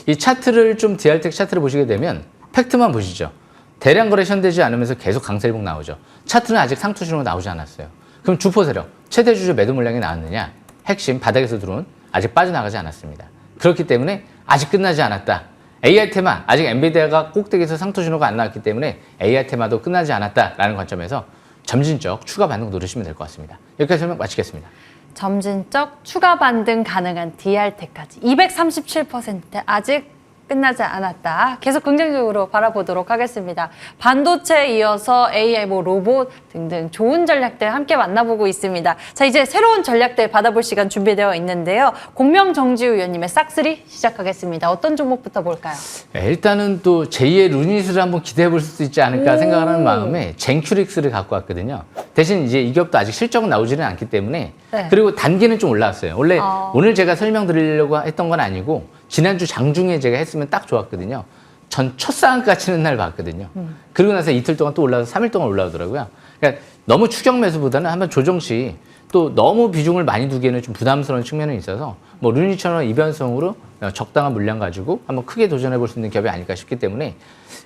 이 차트를 좀 DR텍 차트를 보시게 되면 팩트만 보시죠. 대량 거래 시전되지 않으면서 계속 강세일봉 나오죠. 차트는 아직 상투 신호가 나오지 않았어요. 그럼 주포 세력, 최대 주주 매도 물량이 나왔느냐? 핵심 바닥에서 들어온 아직 빠져나가지 않았습니다. 그렇기 때문에 아직 끝나지 않았다. AI 테마, 아직 엔비디아가 꼭대기에서 상투 신호가 안 나왔기 때문에 AI 테마도 끝나지 않았다라는 관점에서 점진적 추가 반등 노리시면 될 것 같습니다. 여기까지 설명 마치겠습니다.
점진적 추가 반등 가능한 DR텍까지 237% 아직 끝나지 않았다. 계속 긍정적으로 바라보도록 하겠습니다. 반도체에 이어서 AI, 로봇 등등 좋은 전략들 함께 만나보고 있습니다. 자, 이제 새로운 전략들 받아볼 시간 준비되어 있는데요. 공명정지우 위원님의 싹쓸이 시작하겠습니다. 어떤 종목부터 볼까요?
네, 일단은 또 제2의 루닛을 한번 기대해 볼 수 있지 않을까 생각하는 마음에 젠큐릭스를 갖고 왔거든요. 대신 이제 이 기업도 아직 실적은 나오지는 않기 때문에
네.
그리고 단계는 좀 올라왔어요. 원래 오늘 제가 설명드리려고 했던 건 아니고 지난주 장중에 제가 했으면 딱 좋았거든요. 전 첫 상한가 치는 날 봤거든요. 그리고 나서 이틀 동안 또 올라서 3일 동안 올라오더라고요. 그러니까 너무 추격 매수보다는 한번 조정 시 또 너무 비중을 많이 두기에는 좀 부담스러운 측면이 있어서 뭐 루니처럼 이변성으로 적당한 물량 가지고 한번 크게 도전해 볼 수 있는 기업이 아닐까 싶기 때문에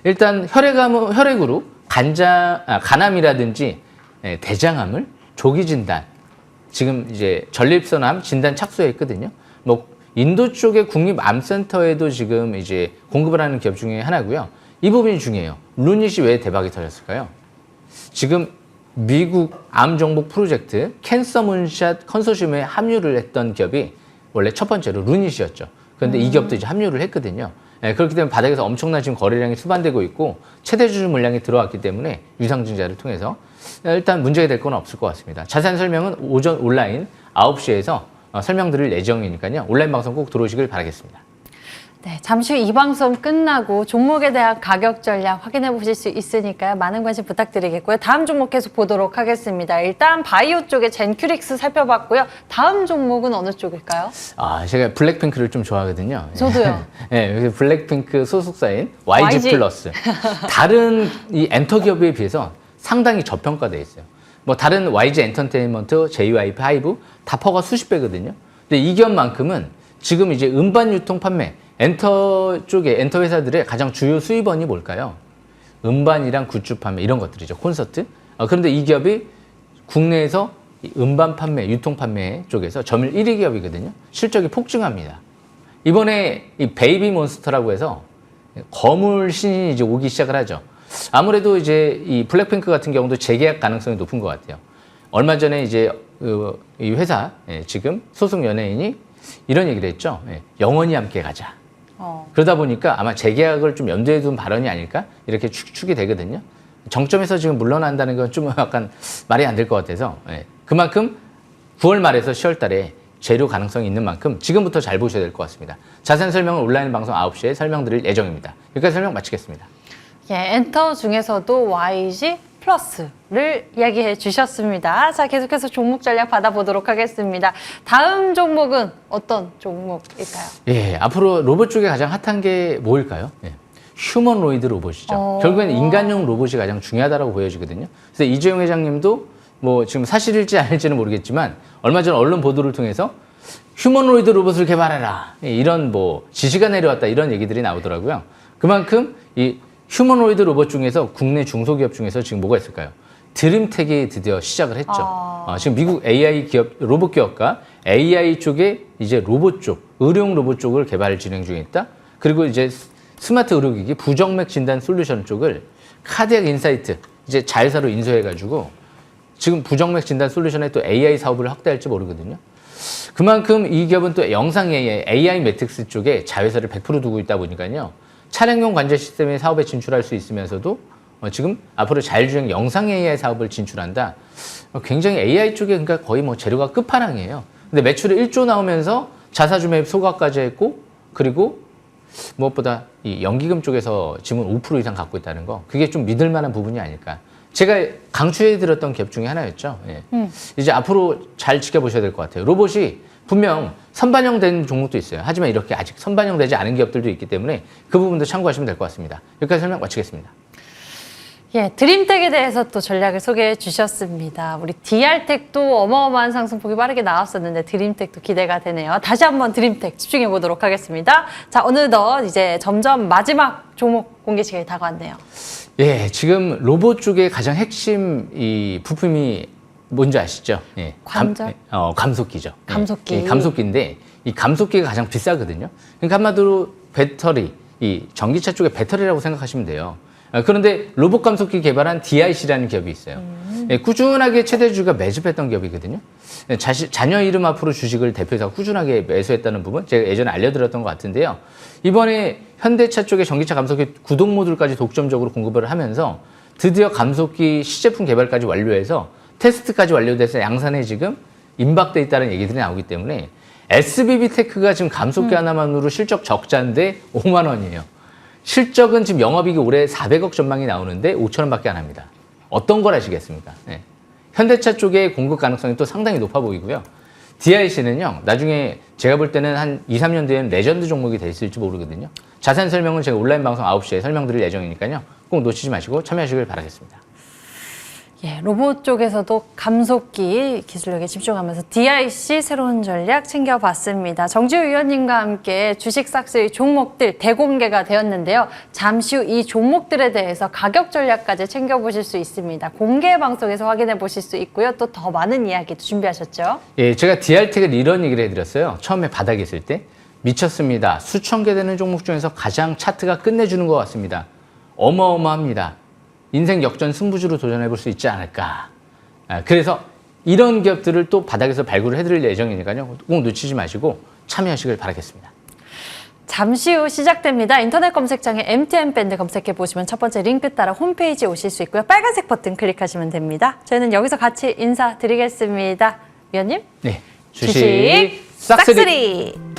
일단 혈액으로 간암이라든지 대장암을 조기 진단, 지금 이제 전립선암 진단 착수했거든요. 뭐 인도 쪽의 국립암센터에도 지금 이제 공급을 하는 기업 중에 하나고요. 이 부분이 중요해요. 루닛이 왜 대박이 터졌을까요? 지금 미국 암 정복 프로젝트 캔서 문샷 컨소시엄에 합류를 했던 기업이 원래 첫 번째로 루닛이었죠. 그런데 이 기업도 이제 합류를 했거든요. 그렇기 때문에 바닥에서 엄청난 지금 거래량이 수반되고 있고 최대 주주 물량이 들어왔기 때문에 유상증자를 통해서 일단 문제가 될 건 없을 것 같습니다. 자세한 설명은 오전 온라인 9시에서 설명드릴 예정이니까요. 온라인 방송 꼭 들어오시길 바라겠습니다.
네, 잠시 후 이 방송 끝나고 종목에 대한 가격 전략 확인해 보실 수 있으니까요. 많은 관심 부탁드리겠고요. 다음 종목 계속 보도록 하겠습니다. 일단 바이오 쪽에 젠큐릭스 살펴봤고요. 다음 종목은 어느 쪽일까요?
제가 블랙핑크를 좀 좋아하거든요.
저도요.
네, 블랙핑크 소속사인 YG 플러스. 다른 이 엔터 기업에 비해서 상당히 저평가되어 있어요. 뭐 다른 YG 엔터테인먼트, JYP, 하이브 다 퍼가 수십 배거든요. 근데 이 기업만큼은 지금 이제 음반 유통 판매, 엔터 회사들의 가장 주요 수입원이 뭘까요? 음반이랑 굿즈 판매 이런 것들이죠. 콘서트. 그런데 이 기업이 국내에서 이 음반 판매, 유통 판매 쪽에서 점유율 1위 기업이거든요. 실적이 폭증합니다. 이번에 이 베이비 몬스터라고 해서 거물 신인이 이제 오기 시작을 하죠. 아무래도 이제 이 블랙핑크 같은 경우도 재계약 가능성이 높은 것 같아요. 얼마 전에 이제 이 회사 지금 소속 연예인이 이런 얘기를 했죠. 영원히 함께 가자. 그러다 보니까 아마 재계약을 좀 염두에 둔 발언이 아닐까 이렇게 추측이 되거든요. 정점에서 지금 물러난다는 건 좀 약간 말이 안 될 것 같아서 그만큼 9월 말에서 10월 달에 재료 가능성이 있는 만큼 지금부터 잘 보셔야 될 것 같습니다. 자세한 설명은 온라인 방송 9시에 설명드릴 예정입니다. 여기까지 설명 마치겠습니다.
예, 엔터 중에서도 YG 플러스를 이야기해 주셨습니다. 자, 계속해서 종목 전략 받아보도록 하겠습니다. 다음 종목은 어떤 종목일까요?
예, 앞으로 로봇 쪽에 가장 핫한 게 뭐일까요? 예. 휴머노이드 로봇이죠. 결국에는 인간용 로봇이 가장 중요하다고 보여지거든요. 그래서 이재용 회장님도 뭐 지금 사실일지 아닐지는 모르겠지만 얼마 전 언론 보도를 통해서 휴머노이드 로봇을 개발해라. 이런 뭐 지시가 내려왔다 이런 얘기들이 나오더라고요. 그만큼 이 휴머노이드 로봇 중에서 국내 중소기업 중에서 지금 뭐가 있을까요? 드림텍이 드디어 시작을 했죠. 지금 미국 AI 기업, 로봇 기업과 AI 쪽에 이제 로봇 쪽, 의료용 로봇 쪽을 개발 진행 중에 있다. 그리고 이제 스마트 의료기기 부정맥 진단 솔루션 쪽을 카디악 인사이트 이제 자회사로 인수해가지고 지금 부정맥 진단 솔루션에 또 AI 사업을 확대할지 모르거든요. 그만큼 이 기업은 또 영상 AI 매트릭스 쪽에 자회사를 100% 두고 있다 보니까요. 차량용 관제 시스템의 사업에 진출할 수 있으면서도 지금 앞으로 자율주행 영상 AI 사업을 진출한다. 굉장히 AI 쪽에 그러니까 거의 뭐 재료가 끝판왕이에요. 근데 매출이 1조 나오면서 자사주 매입 소각까지 했고 그리고 무엇보다 이 연기금 쪽에서 지분 5% 이상 갖고 있다는 거 그게 좀 믿을 만한 부분이 아닐까. 제가 강추해드렸던 기업 중에 하나였죠. 예. 이제 앞으로 잘 지켜보셔야 될 것 같아요. 로봇이 분명 선반영된 종목도 있어요. 하지만 이렇게 아직 선반영되지 않은 기업들도 있기 때문에 그 부분도 참고하시면 될 것 같습니다. 여기까지 설명 마치겠습니다.
예, 드림텍에 대해서 또 전략을 소개해 주셨습니다. 우리 DR텍도 어마어마한 상승폭이 빠르게 나왔었는데 드림텍도 기대가 되네요. 다시 한번 드림텍 집중해 보도록 하겠습니다. 자, 어느덧 이제 점점 마지막 종목 공개 시간이 다가왔네요.
예, 지금 로봇 쪽의 가장 핵심 이 부품이 뭔지 아시죠? 예,
관절?
감속기죠.
감속기.
예, 감속기인데 이 감속기가 가장 비싸거든요. 그러니까 한마디로 배터리, 이 전기차 쪽의 배터리라고 생각하시면 돼요. 그런데 로봇 감속기 개발한 DIC라는 기업이 있어요. 예, 꾸준하게 최대주주가 매집했던 기업이거든요. 예, 자녀 이름 앞으로 주식을 대표해서 꾸준하게 매수했다는 부분 제가 예전에 알려드렸던 것 같은데요. 이번에 현대차 쪽에 전기차 감속기 구동 모듈까지 독점적으로 공급을 하면서 드디어 감속기 시제품 개발까지 완료해서 테스트까지 완료돼서 양산에 지금 임박돼 있다는 얘기들이 나오기 때문에 SBB테크가 지금 감속기 하나만으로 실적 적자인데 5만 원이에요. 실적은 지금 영업이익이 올해 400억 전망이 나오는데 5천 원밖에 안 합니다. 어떤 걸 아시겠습니까? 네. 현대차 쪽의 공급 가능성이 또 상당히 높아 보이고요. DIC는요, 나중에 제가 볼 때는 한 2, 3년 뒤에는 레전드 종목이 될 수 있을지 모르거든요. 자세한 설명은 제가 온라인 방송 9시에 설명드릴 예정이니까요. 꼭 놓치지 마시고 참여하시길 바라겠습니다.
예, 로봇 쪽에서도 감속기 기술력에 집중하면서 DIC 새로운 전략 챙겨봤습니다. 정지우 위원님과 함께 주식 싹쓸이 종목들 대공개가 되었는데요. 잠시 후 이 종목들에 대해서 가격 전략까지 챙겨보실 수 있습니다. 공개 방송에서 확인해 보실 수 있고요. 또 더 많은 이야기도 준비하셨죠?
예, 제가 DR텍을 이런 얘기를 해드렸어요. 처음에 바닥에 있을 때. 미쳤습니다. 수천 개 되는 종목 중에서 가장 차트가 끝내주는 것 같습니다. 어마어마합니다. 인생 역전 승부주로 도전해 볼 수 있지 않을까. 그래서 이런 기업들을 또 바닥에서 발굴을 해드릴 예정이니까요. 꼭 놓치지 마시고 참여하시길 바라겠습니다.
잠시 후 시작됩니다. 인터넷 검색창에 MTN밴드 검색해 보시면 첫 번째 링크 따라 홈페이지에 오실 수 있고요. 빨간색 버튼 클릭하시면 됩니다. 저희는 여기서 같이 인사드리겠습니다. 위원님?
네, 주식 싹쓸이.